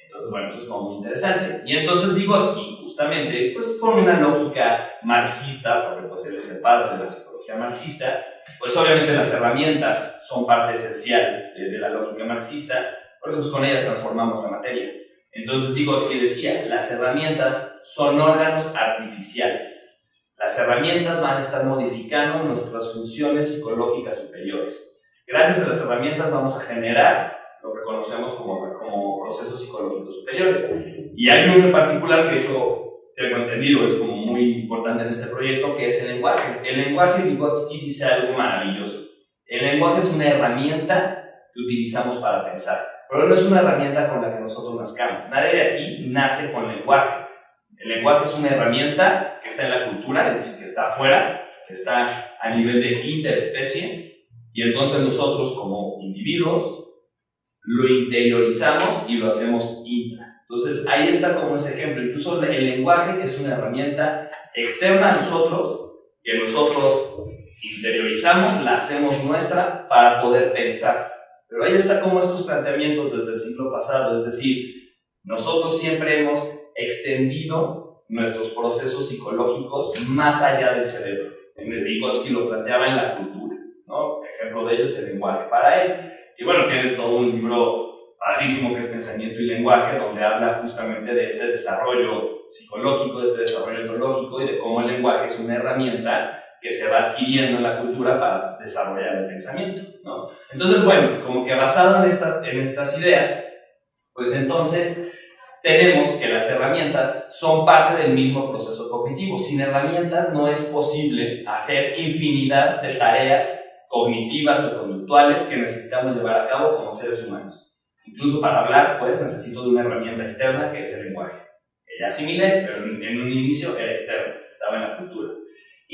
Entonces, bueno, eso es como muy interesante. Y entonces Vygotsky, justamente, pues con una lógica marxista, porque pues él es el padre de la psicología marxista, pues obviamente las herramientas son parte esencial de la lógica marxista, porque pues con ellas transformamos la materia. Entonces Vygotsky decía, las herramientas son órganos artificiales. Las herramientas van a estar modificando nuestras funciones psicológicas superiores. Gracias a las herramientas vamos a generar lo que conocemos como procesos psicológicos superiores. Y hay uno en particular que yo tengo entendido es como muy importante en este proyecto, que es el lenguaje. El lenguaje, Vygotsky dice algo maravilloso. El lenguaje es una herramienta que utilizamos para pensar, pero no es una herramienta con la que nosotros nazcamos. Nadie de aquí nace con lenguaje. El lenguaje es una herramienta que está en la cultura, es decir, que está afuera, que está a nivel de interespecie, y entonces nosotros como individuos lo interiorizamos y lo hacemos intra. Entonces ahí está como ese ejemplo. Incluso el lenguaje es una herramienta externa a nosotros, que nosotros interiorizamos, la hacemos nuestra para poder pensar. Pero ahí está como estos planteamientos desde el siglo pasado, es decir, nosotros siempre hemos extendido nuestros procesos psicológicos más allá del cerebro. Vygotsky lo planteaba en la cultura, ¿no? Ejemplo de ello es el lenguaje para él. Y bueno, tiene todo un libro padrísimo que es Pensamiento y Lenguaje, donde habla justamente de este desarrollo psicológico, de este desarrollo ontológico y de cómo el lenguaje es una herramienta que se va adquiriendo en la cultura para desarrollar el pensamiento, ¿no? Entonces, bueno, como que basado en estas ideas, pues entonces tenemos que las herramientas son parte del mismo proceso cognitivo. Sin herramientas no es posible hacer infinidad de tareas cognitivas o conductuales que necesitamos llevar a cabo como seres humanos. Incluso para hablar, pues necesito de una herramienta externa que es el lenguaje. Que ya asimilé, pero en un inicio era externo, estaba en la cultura.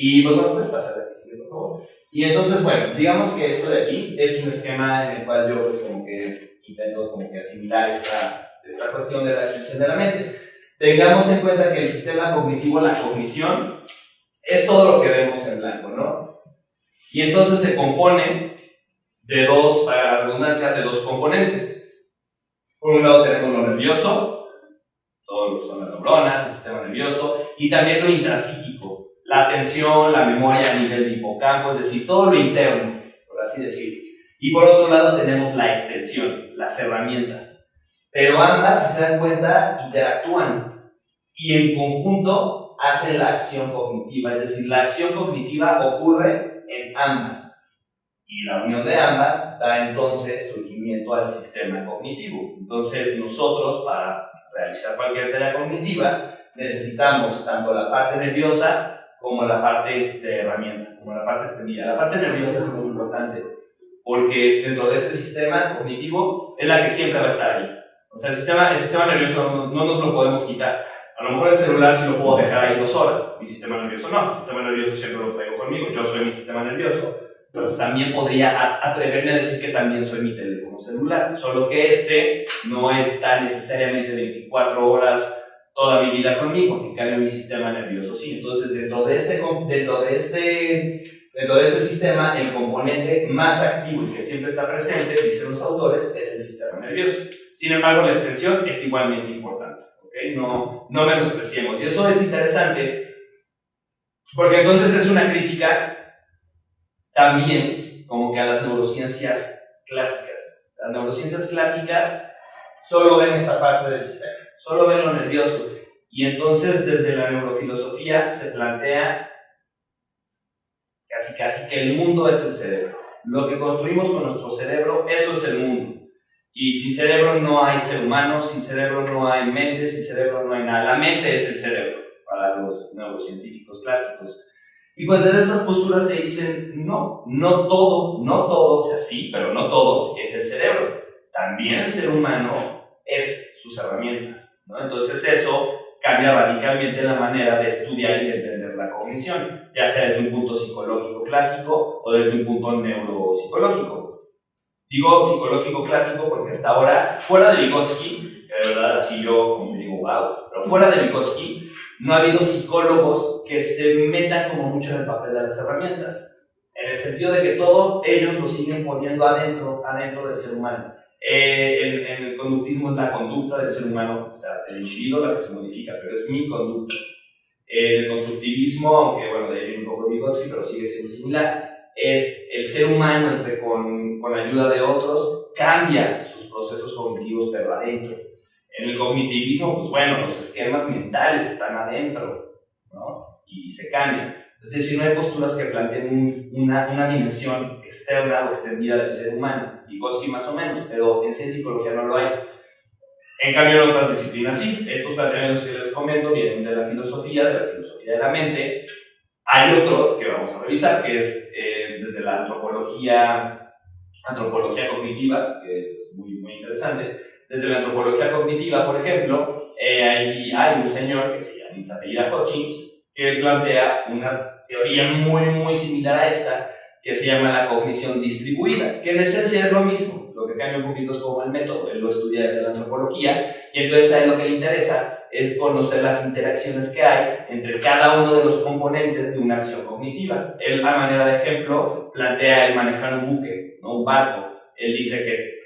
Y pues bueno, puedes pasar de aquí, por favor. Y entonces, bueno, digamos que esto de aquí es un esquema en el cual yo pues como que intento como que asimilar esta cuestión de la descripción de la mente. Tengamos en cuenta que el sistema cognitivo, la cognición, es todo lo que vemos en blanco, ¿no? Y entonces se compone de dos, para la redundancia, de dos componentes. Por un lado tenemos lo nervioso, todo lo que son las neuronas, el sistema nervioso, y también lo intrapsíquico, la atención, la memoria a nivel de hipocampo, es decir, todo lo interno, por así decirlo. Y por otro lado tenemos la extensión, las herramientas. Pero ambas, si se dan cuenta, interactúan y en conjunto hacen la acción cognitiva, es decir, la acción cognitiva ocurre en ambas. Y la unión de ambas da entonces surgimiento al sistema cognitivo. Entonces nosotros, para realizar cualquier tarea cognitiva, necesitamos tanto la parte nerviosa como la parte de herramienta, como la parte extendida. La parte nerviosa es muy importante porque dentro de este sistema cognitivo es la que siempre va a estar ahí. O sea, el sistema nervioso no nos lo podemos quitar. A lo mejor el celular sí lo puedo dejar ahí 2 horas, mi sistema nervioso no. El sistema nervioso siempre lo traigo conmigo, yo soy mi sistema nervioso. Pero pues también podría atreverme a decir que también soy mi teléfono celular, solo que no está necesariamente 24 horas toda mi vida conmigo, en cambio mi sistema nervioso sí. Entonces dentro de este sistema el componente más activo y que siempre está presente, dicen los autores, es el sistema nervioso. Sin embargo la extensión es igualmente importante, ¿okay? No menospreciemos, y eso es interesante porque entonces es una crítica también como que a las neurociencias clásicas. Las neurociencias clásicas solo ven esta parte del sistema, solo ven lo nervioso. Y entonces desde la neurofilosofía se plantea casi que el mundo es el cerebro. Lo que construimos con nuestro cerebro, eso es el mundo. Y sin cerebro no hay ser humano, sin cerebro no hay mente, sin cerebro no hay nada. La mente es el cerebro para los neurocientíficos clásicos. Y pues desde estas posturas te dicen, no todo, o sea, sí, pero no todo es el cerebro. También el ser humano es sus herramientas, ¿no? Entonces eso cambia radicalmente la manera de estudiar y de entender la cognición, ya sea desde un punto psicológico clásico o desde un punto neuropsicológico. Digo psicológico clásico porque hasta ahora, fuera de Vygotsky, que de verdad así yo como digo, wow, pero fuera de Vygotsky, no ha habido psicólogos que se metan como mucho en el papel de las herramientas, en el sentido de que todos ellos lo siguen poniendo adentro del ser humano. En el conductismo es la conducta del ser humano, o sea, el individuo la que se modifica, pero es mi conducta. El constructivismo, aunque bueno, de ahí viene un poco Vygotsky, pero sigue siendo similar, es el ser humano con la ayuda de otros cambia sus procesos cognitivos, pero adentro. En el cognitivismo, pues bueno, los esquemas mentales están adentro, ¿no? Y se cambian. Es decir, no hay posturas que planteen una dimensión externa o extendida del ser humano. Vygotsky más o menos, pero en ciencia y psicología no lo hay. En cambio, en otras disciplinas sí. Estos planteamientos que les comento vienen de la filosofía de la mente. Hay otro que vamos a revisar, que es desde la antropología cognitiva, que es muy, muy interesante. Desde la antropología cognitiva, por ejemplo, hay un señor que se llama Isabella Hutchins, que plantea una teoría muy, muy similar a esta, que se llama la cognición distribuida, que en esencia es lo mismo. Lo que cambia un poquito es como el método, él lo estudia desde la antropología, y entonces a él lo que le interesa es conocer las interacciones que hay entre cada uno de los componentes de una acción cognitiva. Él, a manera de ejemplo, plantea el manejar un buque, ¿no? Un barco. él dice que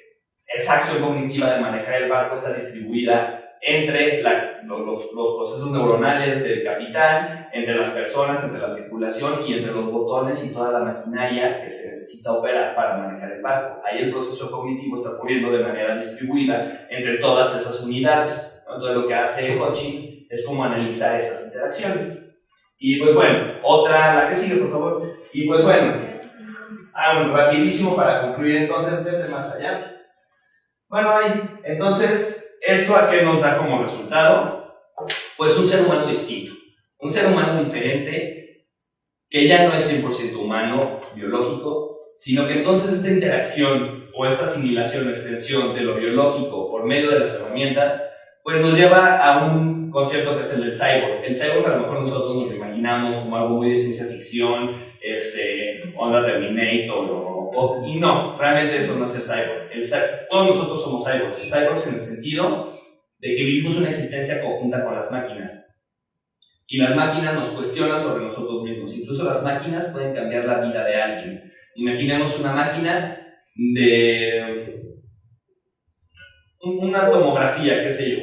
esa acción cognitiva de manejar el barco está distribuida entre los procesos neuronales del capitán, entre las personas, entre la tripulación y entre los botones y toda la maquinaria que se necesita operar para manejar el barco. Ahí el proceso cognitivo está ocurriendo de manera distribuida entre todas esas unidades, ¿no? Entonces lo que hace Hutchins es como analizar esas interacciones. Y pues bueno, la que sigue, por favor. Y pues bueno, rapidísimo para concluir entonces, vete más allá. Bueno, ahí, entonces, ¿esto a qué nos da como resultado? Pues un ser humano distinto, un ser humano diferente, que ya no es 100% humano, biológico, sino que entonces esta interacción o esta asimilación o extensión de lo biológico por medio de las herramientas, pues nos lleva a un concepto que es el del cyborg. El cyborg a lo mejor nosotros nos lo imaginamos como algo muy de ciencia ficción, onda Terminator y no, realmente eso no es el cyborg. Todos nosotros somos cyborgs en el sentido de que vivimos una existencia conjunta con las máquinas. Y las máquinas nos cuestionan sobre nosotros mismos. Incluso las máquinas pueden cambiar la vida de alguien. Imaginemos una máquina de una tomografía, qué sé yo.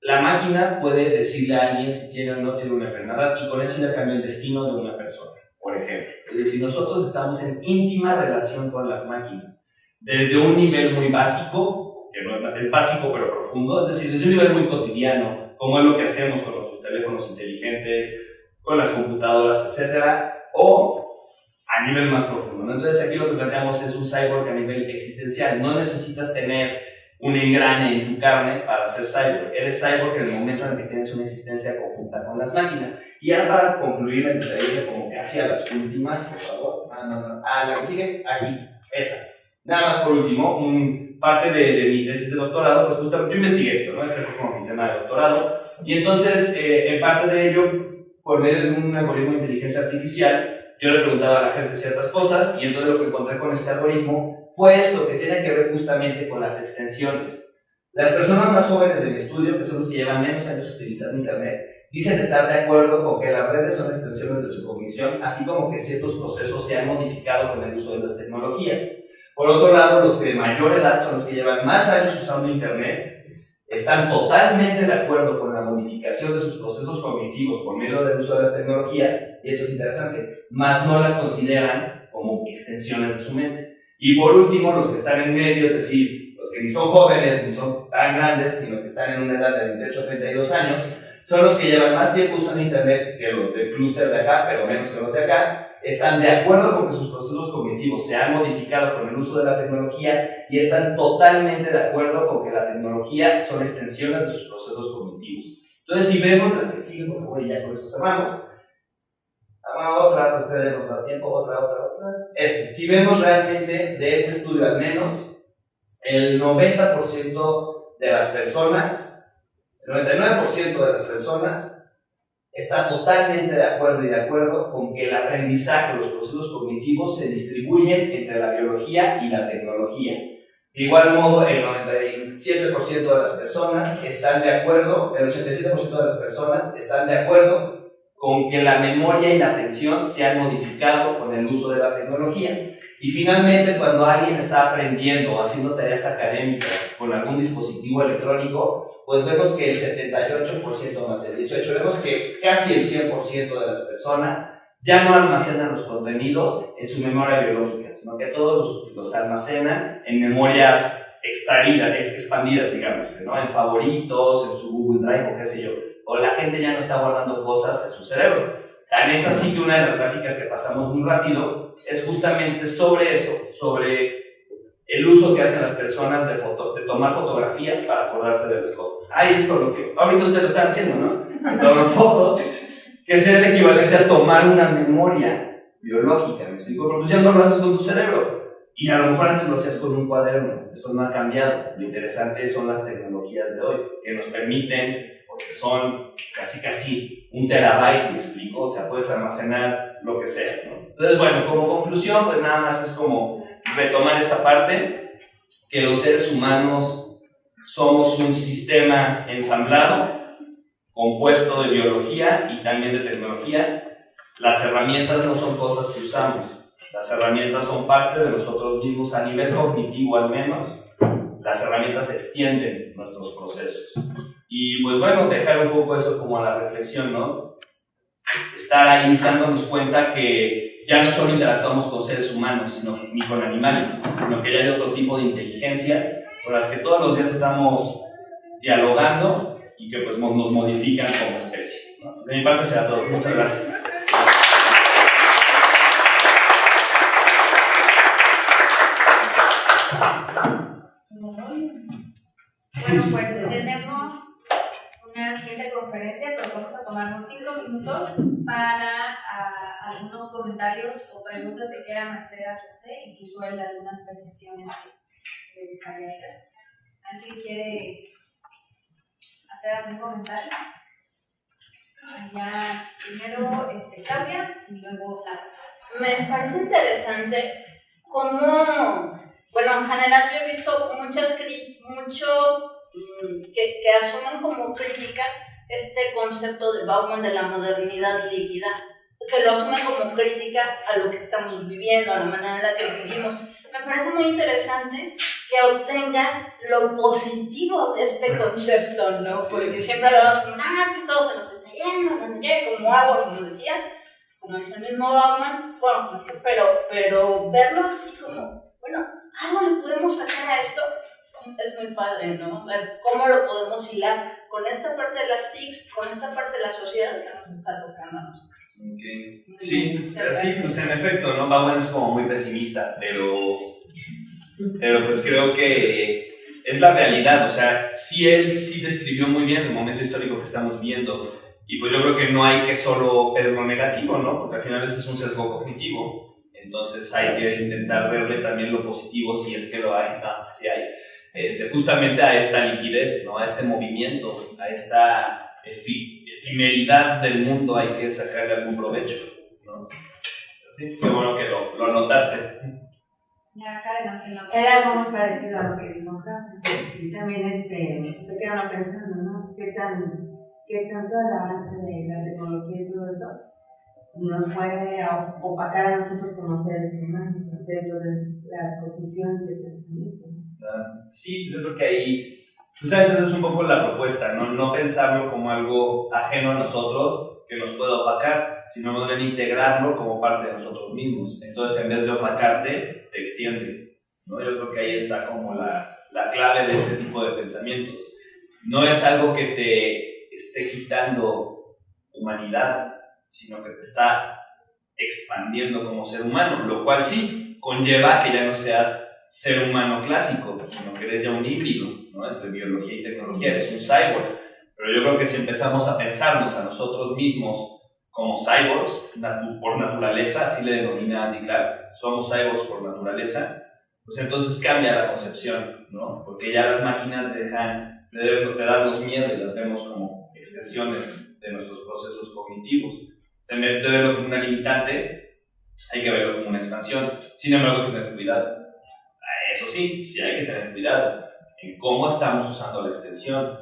La máquina puede decirle a alguien si tiene o no tiene una enfermedad y con eso ya cambia el destino de una persona, por ejemplo. Es decir, nosotros estamos en íntima relación con las máquinas, desde un nivel muy básico, que no es básico pero profundo, es decir, desde un nivel muy cotidiano, como es lo que hacemos con nuestros teléfonos inteligentes, con las computadoras, etc., o a nivel más profundo, ¿no? Entonces aquí lo que planteamos es un cyborg a nivel existencial. No necesitas tener un engrane en tu carne para ser cyborg. Eres cyborg en el momento en el que tienes una existencia conjunta con las máquinas. Y ya para concluir la entrevista, como que hacia las últimas, por favor. La que sigue, aquí, esa. Nada más por último, parte de mi tesis de doctorado, pues justamente yo investigué esto, ¿no? Este fue como mi tema de doctorado. Y entonces, en parte de ello, por medio de un algoritmo de inteligencia artificial, yo le preguntaba a la gente ciertas cosas y entonces lo que encontré con este algoritmo fue esto, que tiene que ver justamente con las extensiones. Las personas más jóvenes de mi estudio, que son los que llevan menos años utilizando Internet, dicen estar de acuerdo con que las redes son extensiones de su cognición, así como que ciertos procesos se han modificado con el uso de las tecnologías. Por otro lado, los que de mayor edad son los que llevan más años usando Internet, están totalmente de acuerdo con la modificación de sus procesos cognitivos por medio del uso de las tecnologías, y esto es interesante, más no las consideran como extensiones de su mente. Y por último, los que están en medio, es decir, los que ni son jóvenes ni son tan grandes, sino que están en una edad de 28 a 32 años, son los que llevan más tiempo usando Internet que los del clúster de acá, pero menos que los de acá, están de acuerdo con que sus procesos cognitivos se han modificado con el uso de la tecnología y están totalmente de acuerdo con que la tecnología son extensiones de sus procesos cognitivos. Entonces, si vemos la que sigue, por favor, y ya con eso cerramos. Otra, pues ustedes nos da tiempo, otra. Si vemos realmente de este estudio al menos, el 90% de las personas, el 99% de las personas está totalmente de acuerdo con que el aprendizaje, los procesos cognitivos se distribuyen entre la biología y la tecnología. De igual modo, el 97% de las personas están de acuerdo, el 87% de las personas están de acuerdo con que la memoria y la atención se han modificado con el uso de la tecnología. Y finalmente, cuando alguien está aprendiendo o haciendo tareas académicas con algún dispositivo electrónico, pues vemos que el 78% más el 18%, vemos que casi el 100% de las personas ya no almacenan los contenidos en su memoria biológica, sino que todos los almacenan en memorias expandidas, digamos, ¿no? En favoritos, en su Google Drive o qué sé yo. O la gente ya no está guardando cosas en su cerebro. Tan es así que una de las gráficas que pasamos muy rápido es justamente sobre eso, sobre el uso que hacen las personas de tomar fotografías para acordarse de las cosas. Ahí es por lo que ahorita ustedes lo están haciendo, ¿no? Toman fotos, que es el equivalente a tomar una memoria biológica, ¿me explico? Porque tú ya no lo haces con tu cerebro. Y a lo mejor antes lo hacías con un cuaderno, eso no ha cambiado. Lo interesante son las tecnologías de hoy, que nos permiten, porque son casi 1 terabyte, ¿me explico? O sea, puedes almacenar lo que sea, ¿no? Entonces, bueno, como conclusión, pues nada más es como retomar esa parte, que los seres humanos somos un sistema ensamblado, compuesto de biología y también de tecnología. Las herramientas no son cosas que usamos, Las herramientas son parte de nosotros mismos, a nivel cognitivo al menos. Las herramientas extienden nuestros procesos. Y pues bueno, dejar un poco eso como a la reflexión, ¿no? Estar ahí dándonos cuenta que ya no solo interactuamos con seres humanos, ni con animales, sino que ya hay otro tipo de inteligencias con las que todos los días estamos dialogando y que pues nos modifican como especie, ¿no? De mi parte será todo. Muchas gracias. Bueno, pues tenemos una siguiente conferencia, pero vamos a tomarnos 5 minutos para algunos comentarios o preguntas que quieran hacer a José, incluso él algunas precisiones que le gustaría hacer. ¿Alguien quiere hacer algún comentario? Ya primero Claudia y luego Laura. Me parece interesante cómo, bueno, en general yo he visto mucho que asumen como crítica este concepto de Bauman de la modernidad líquida, que lo asumen como crítica a lo que estamos viviendo, a la manera en la que vivimos. Me parece muy interesante que obtengas lo positivo de este concepto, ¿no? Porque siempre lo vemos como, es que todo se nos está yendo, no sé qué, como agua, como decía, como dice el mismo Bauman, bueno, pero verlo así como, bueno, algo le podemos sacar a esto, es muy padre, ¿no? Ver cómo lo podemos hilar con esta parte de las TICs, con esta parte de la sociedad que nos está tocando a nosotros. Okay. Sí, pues en efecto, ¿no? Bauman es como muy pesimista, pero pues creo que es la realidad, o sea, él sí describió muy bien el momento histórico que estamos viendo, y pues yo creo que no hay que solo ver lo negativo, ¿no? Porque al final ese es un sesgo cognitivo, entonces hay que intentar verle también lo positivo, si es que lo hay, si hay. Justamente a esta liquidez, ¿no? A este movimiento, a esta efemeridad del mundo hay que sacarle algún provecho, ¿no? Sí, qué bueno que lo notaste. Ya, Karen, era algo muy parecido a lo que dijo Karen. Y también se quedaron pensando, ¿no? ¿Qué tanto el avance de la tecnología y todo eso nos puede opacar a nosotros como seres humanos dentro de las cogniciones y el pensamiento? Sí, yo creo que ahí justamente esa es un poco la propuesta, ¿no? No pensarlo como algo ajeno a nosotros que nos pueda opacar, sino más bien integrarlo como parte de nosotros mismos. Entonces, en vez de opacarte, te extiende, ¿no? Yo creo que ahí está como la clave de este tipo de pensamientos. No es algo que te esté quitando humanidad, sino que te está expandiendo como ser humano, lo cual sí conlleva que ya no seas ser humano clásico, sino que eres ya un híbrido, ¿no? Entre biología y tecnología, eres un cyborg. Pero yo creo que si empezamos a pensarnos a nosotros mismos como cyborgs, por naturaleza, así le denomina Andy Clark, somos cyborgs por naturaleza, pues entonces cambia la concepción, ¿no? Porque ya las máquinas dejan de darnos miedo y las vemos como extensiones de nuestros procesos cognitivos. En vez de verlo como una limitante, hay que verlo como una expansión. Sin embargo, hay que tener cuidado. Eso sí, sí hay que tener cuidado en cómo estamos usando la extensión.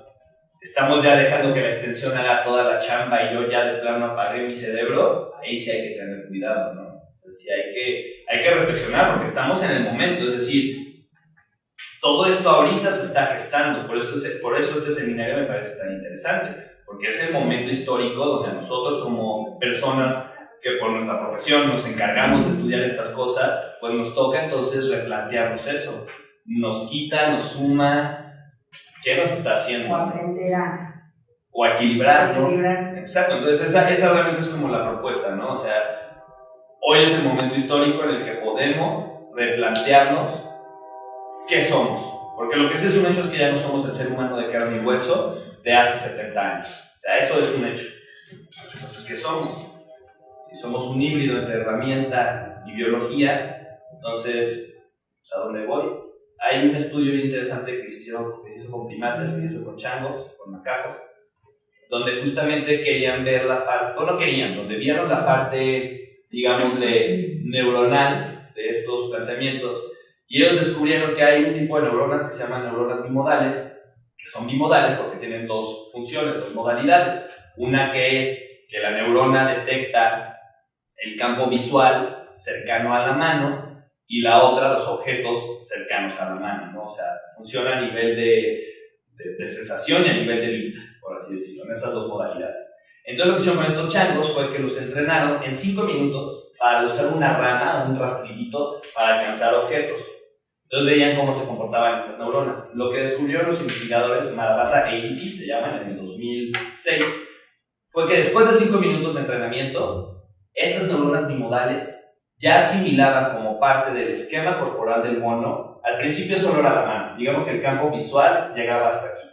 Estamos ya dejando que la extensión haga toda la chamba y yo ya de plano apagué mi cerebro. Ahí sí hay que tener cuidado, ¿no? Entonces, sí hay que reflexionar porque estamos en el momento, es decir, todo esto ahorita se está gestando, por eso este seminario me parece tan interesante, porque es el momento histórico donde a nosotros como personas que por nuestra profesión nos encargamos de estudiar estas cosas, pues nos toca entonces replantearnos eso. Nos quita, nos suma, ¿qué nos está haciendo? O aprender o a equilibrar, ¿no? equilibrar. Exacto, entonces esa realmente es como la propuesta, ¿no? O sea, hoy es el momento histórico en el que podemos replantearnos qué somos. Porque lo que sí es un hecho es que ya no somos el ser humano de carne y hueso de hace 70 años. O sea, eso es un hecho. Entonces, ¿qué somos? Si somos un híbrido entre herramienta y biología, entonces, pues, ¿a dónde voy? Hay un estudio bien interesante que se hizo con primates, que se hizo con changos, con macacos, donde justamente querían ver la parte, o no querían, donde vieron la parte, digamos, neuronal de estos planteamientos, y ellos descubrieron que hay un tipo de neuronas que se llaman neuronas bimodales, que son bimodales porque tienen dos funciones, dos modalidades. Una que es que la neurona detecta el campo visual cercano a la mano y la otra los objetos cercanos a la mano, ¿no? O sea, funciona a nivel de sensación y a nivel de vista, por así decirlo, en esas dos modalidades. Entonces lo que hicieron con estos changos fue que los entrenaron en 5 minutos para usar una rama, un rastrillito, para alcanzar objetos. Entonces veían cómo se comportaban estas neuronas. Lo que descubrieron los investigadores, Madabata e Iki, se llaman, en el 2006, fue que después de 5 minutos de entrenamiento, estas neuronas bimodales ya asimilaban como parte del esquema corporal del mono. Al principio solo era la mano, digamos que el campo visual llegaba hasta aquí.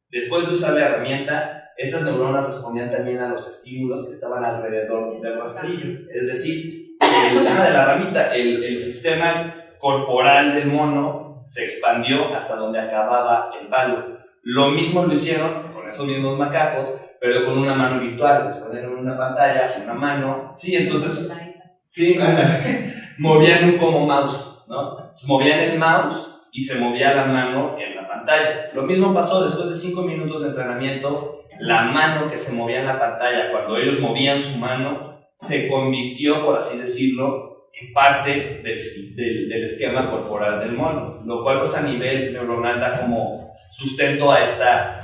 Después de usar la herramienta, estas neuronas respondían también a los estímulos que estaban alrededor del rastrillo. Es decir, de la ramita, el sistema corporal del mono se expandió hasta donde acababa el palo. Lo mismo lo hicieron con esos mismos macacos, pero con una mano virtual. Les ponieron una pantalla, una mano. Sí, entonces, sí, movían como mouse, ¿no? Entonces, movían el mouse y se movía la mano en la pantalla. Lo mismo pasó después de 5 minutos de entrenamiento. La mano que se movía en la pantalla, cuando ellos movían su mano, se convirtió, por así decirlo, en parte del esquema corporal del mono, lo cual pues a nivel neuronal da como sustento a esta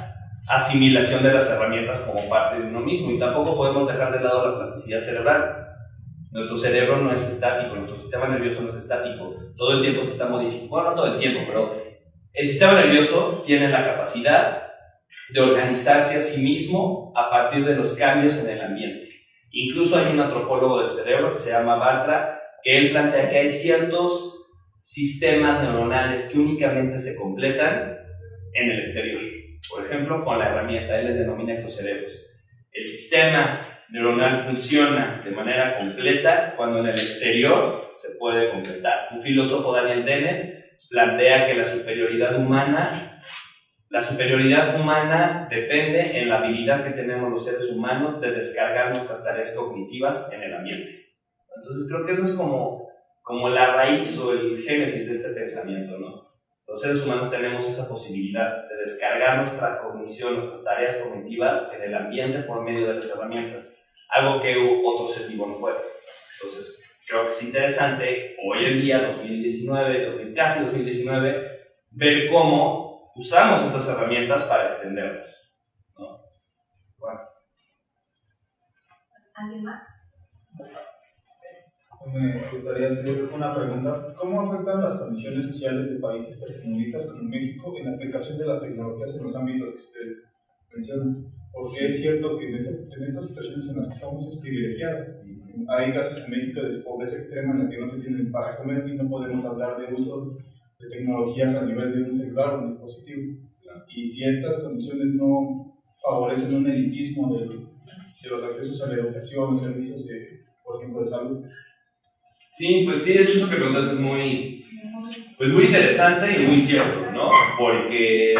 asimilación de las herramientas como parte de uno mismo. Y tampoco podemos dejar de lado la plasticidad cerebral. Nuestro cerebro no es estático, nuestro sistema nervioso no es estático, todo el tiempo se está modificando, bueno, no todo el tiempo, pero el sistema nervioso tiene la capacidad de organizarse a sí mismo a partir de los cambios en el ambiente. Incluso hay un antropólogo del cerebro que se llama Bartra, que él plantea que hay ciertos sistemas neuronales que únicamente se completan en el exterior. Por ejemplo, con la herramienta, él les denomina exocerebros. El sistema neuronal funciona de manera completa cuando en el exterior se puede completar. Un filósofo, Daniel Dennett, plantea que la superioridad humana depende en la habilidad que tenemos los seres humanos de descargar nuestras tareas cognitivas en el ambiente. Entonces creo que eso es como la raíz o el génesis de este pensamiento, ¿no? Los seres humanos tenemos esa posibilidad de descargar nuestra cognición, nuestras tareas cognitivas en el ambiente por medio de las herramientas, algo que otro ser vivo no puede. Entonces creo que es interesante hoy en día, 2019, casi 2019, ver cómo usamos estas herramientas para extendernos, ¿no? Bueno. ¿Alguien más? Me gustaría hacer una pregunta. ¿Cómo afectan las condiciones sociales de países tercermundistas como México en la aplicación de las tecnologías en los ámbitos que usted menciona? Porque es cierto que en estas situaciones en las que estamos es privilegiado. Hay casos en México de pobreza extrema en la que no se tienen para comer y no podemos hablar de uso de tecnologías a nivel de un celular o un dispositivo. Y si estas condiciones no favorecen un elitismo de los accesos a la educación, los servicios por ejemplo, de salud. Sí, pues sí, de hecho eso que preguntas es muy interesante y muy cierto, ¿no? Porque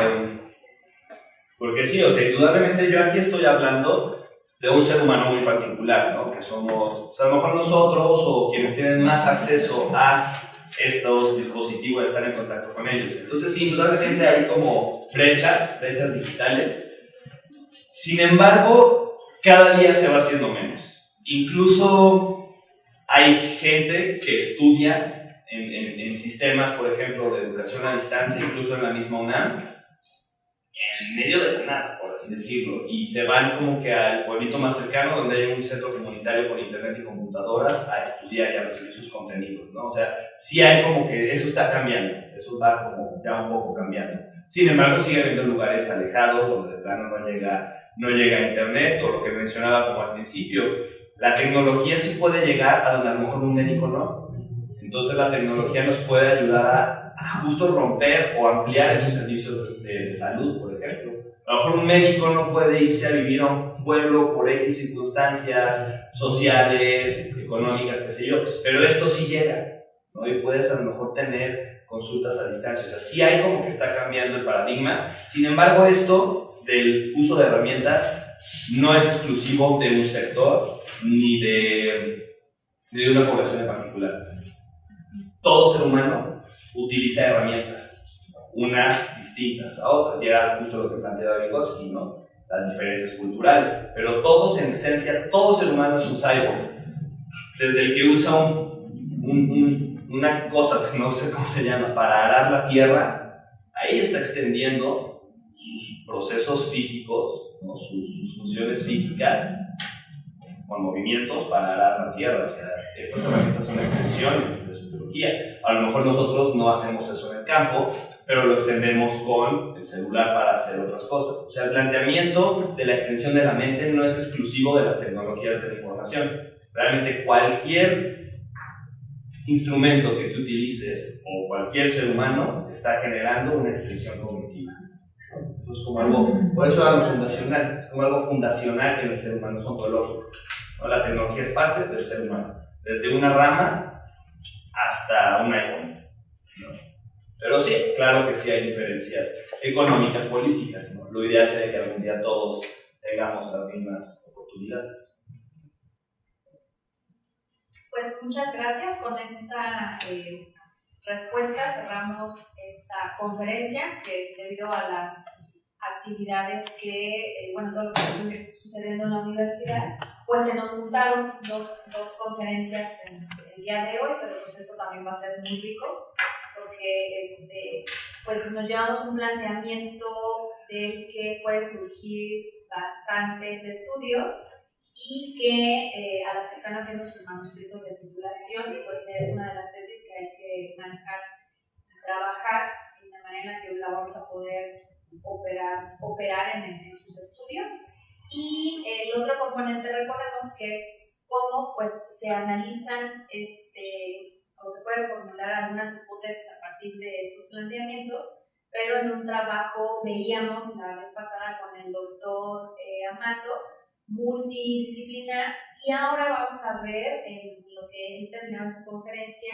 sí, o sea, indudablemente yo aquí estoy hablando de un ser humano muy particular, ¿no? Que somos, o sea, a lo mejor nosotros o quienes tienen más acceso a estos dispositivos, estar en contacto con ellos. Entonces, sí, indudablemente hay como brechas digitales. Sin embargo, cada día se va haciendo menos. Incluso hay gente que estudia en sistemas, por ejemplo, de educación a distancia, incluso en la misma UNAM, en medio de la nada, por así decirlo, y se van como que al pueblito más cercano donde hay un centro comunitario con internet y computadoras a estudiar y a recibir sus contenidos, ¿no? O sea, sí hay como que eso está cambiando, eso va como ya un poco cambiando. Sin embargo, sigue habiendo lugares alejados donde de plano no llega internet, o lo que mencionaba como al principio, la tecnología sí puede llegar a donde a lo mejor un médico no. Entonces la tecnología nos puede ayudar a justo romper o ampliar esos servicios de salud, por ejemplo. A lo mejor un médico no puede irse a vivir a un pueblo por X circunstancias sociales, económicas, qué sé yo, pero esto sí llega, ¿no? Y puedes a lo mejor tener consultas a distancia. O sea, sí hay como que está cambiando el paradigma. Sin embargo, esto del uso de herramientas no es exclusivo de un sector ni de una población en particular. Todo ser humano utiliza herramientas, unas distintas a otras, y era justo lo que planteaba Vygotsky, ¿no? Las diferencias culturales, pero todos en esencia, todo ser humano es un cyborg, desde el que usa un una cosa que no sé cómo se llama, para arar la tierra, ahí está extendiendo sus procesos físicos, ¿no? sus funciones físicas, con movimientos para arar la tierra. O sea, estas herramientas son extensiones de su biología. A lo mejor nosotros no hacemos eso en el campo, pero lo extendemos con el celular para hacer otras cosas. O sea, el planteamiento de la extensión de la mente no es exclusivo de las tecnologías de la información. Realmente cualquier instrumento que tú utilices o cualquier ser humano está generando una extensión cognitiva. Eso es como algo, por eso es algo fundacional, es como algo fundacional en el ser humano, es ontológico, ¿no? La tecnología es parte del ser humano, desde una rama hasta un iPhone, ¿no? Pero sí, claro que sí hay diferencias económicas, políticas, ¿no? Lo ideal sería que algún día todos tengamos las mismas oportunidades. Pues muchas gracias. Con esta respuesta cerramos esta conferencia que, debido a las actividades que, todo lo que está sucediendo en la universidad, pues se nos juntaron dos conferencias en el día de hoy, pero pues eso también va a ser muy rico, porque pues nos llevamos un planteamiento del que puede surgir bastantes estudios y que a las que están haciendo sus manuscritos de titulación, pues es una de las tesis que hay que manejar, trabajar en la manera en la que la vamos a poder operar en sus estudios. Y el otro componente, recordemos, que es cómo pues se analizan o se pueden formular algunas hipótesis a partir de estos planteamientos, pero en un trabajo veíamos la vez pasada con el doctor Amato, multidisciplinar, y ahora vamos a ver en lo que él terminó en su conferencia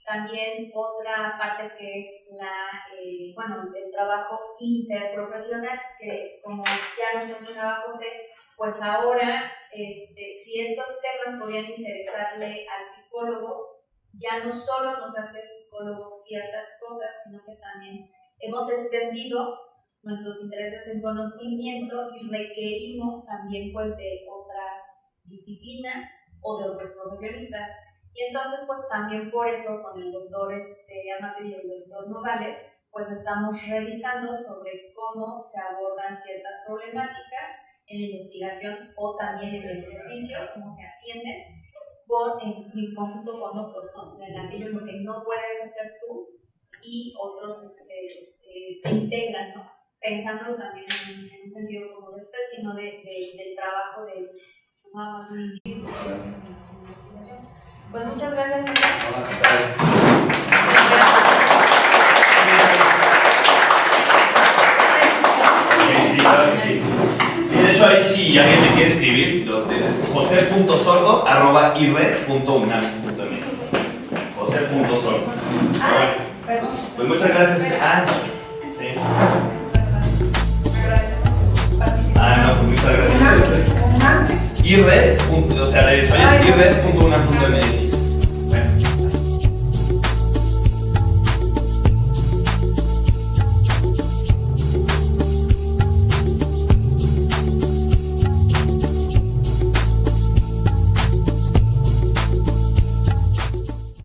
también otra parte que es el trabajo interprofesional, que como ya nos mencionaba José, pues ahora si estos temas podrían interesarle al psicólogo, ya no solo nos hace psicólogos ciertas cosas, sino que también hemos extendido nuestros intereses en conocimiento y requerimos también pues de otras disciplinas o de otros profesionistas. Y entonces pues también por eso con el doctor Amato y el doctor Novales pues estamos revisando sobre cómo se abordan ciertas problemáticas en la investigación o también en el servicio, cómo se atienden en conjunto con otros, ¿no? En aquello en lo que no puedes hacer tú y otros se integran, ¿no? Pensándolo también en un sentido como de especie, no del trabajo de un individuo en investigación. Pues muchas gracias, José. Sí, claro que sí. Sí, de hecho ahí si alguien me quiere escribir, lo tienes, jose.sordo@irred.unam.mx. Jose.sordo. Pues muchas gracias. Sí. No, pues muchas gracias. Irred, o sea, la dirección es irred.unam.mx.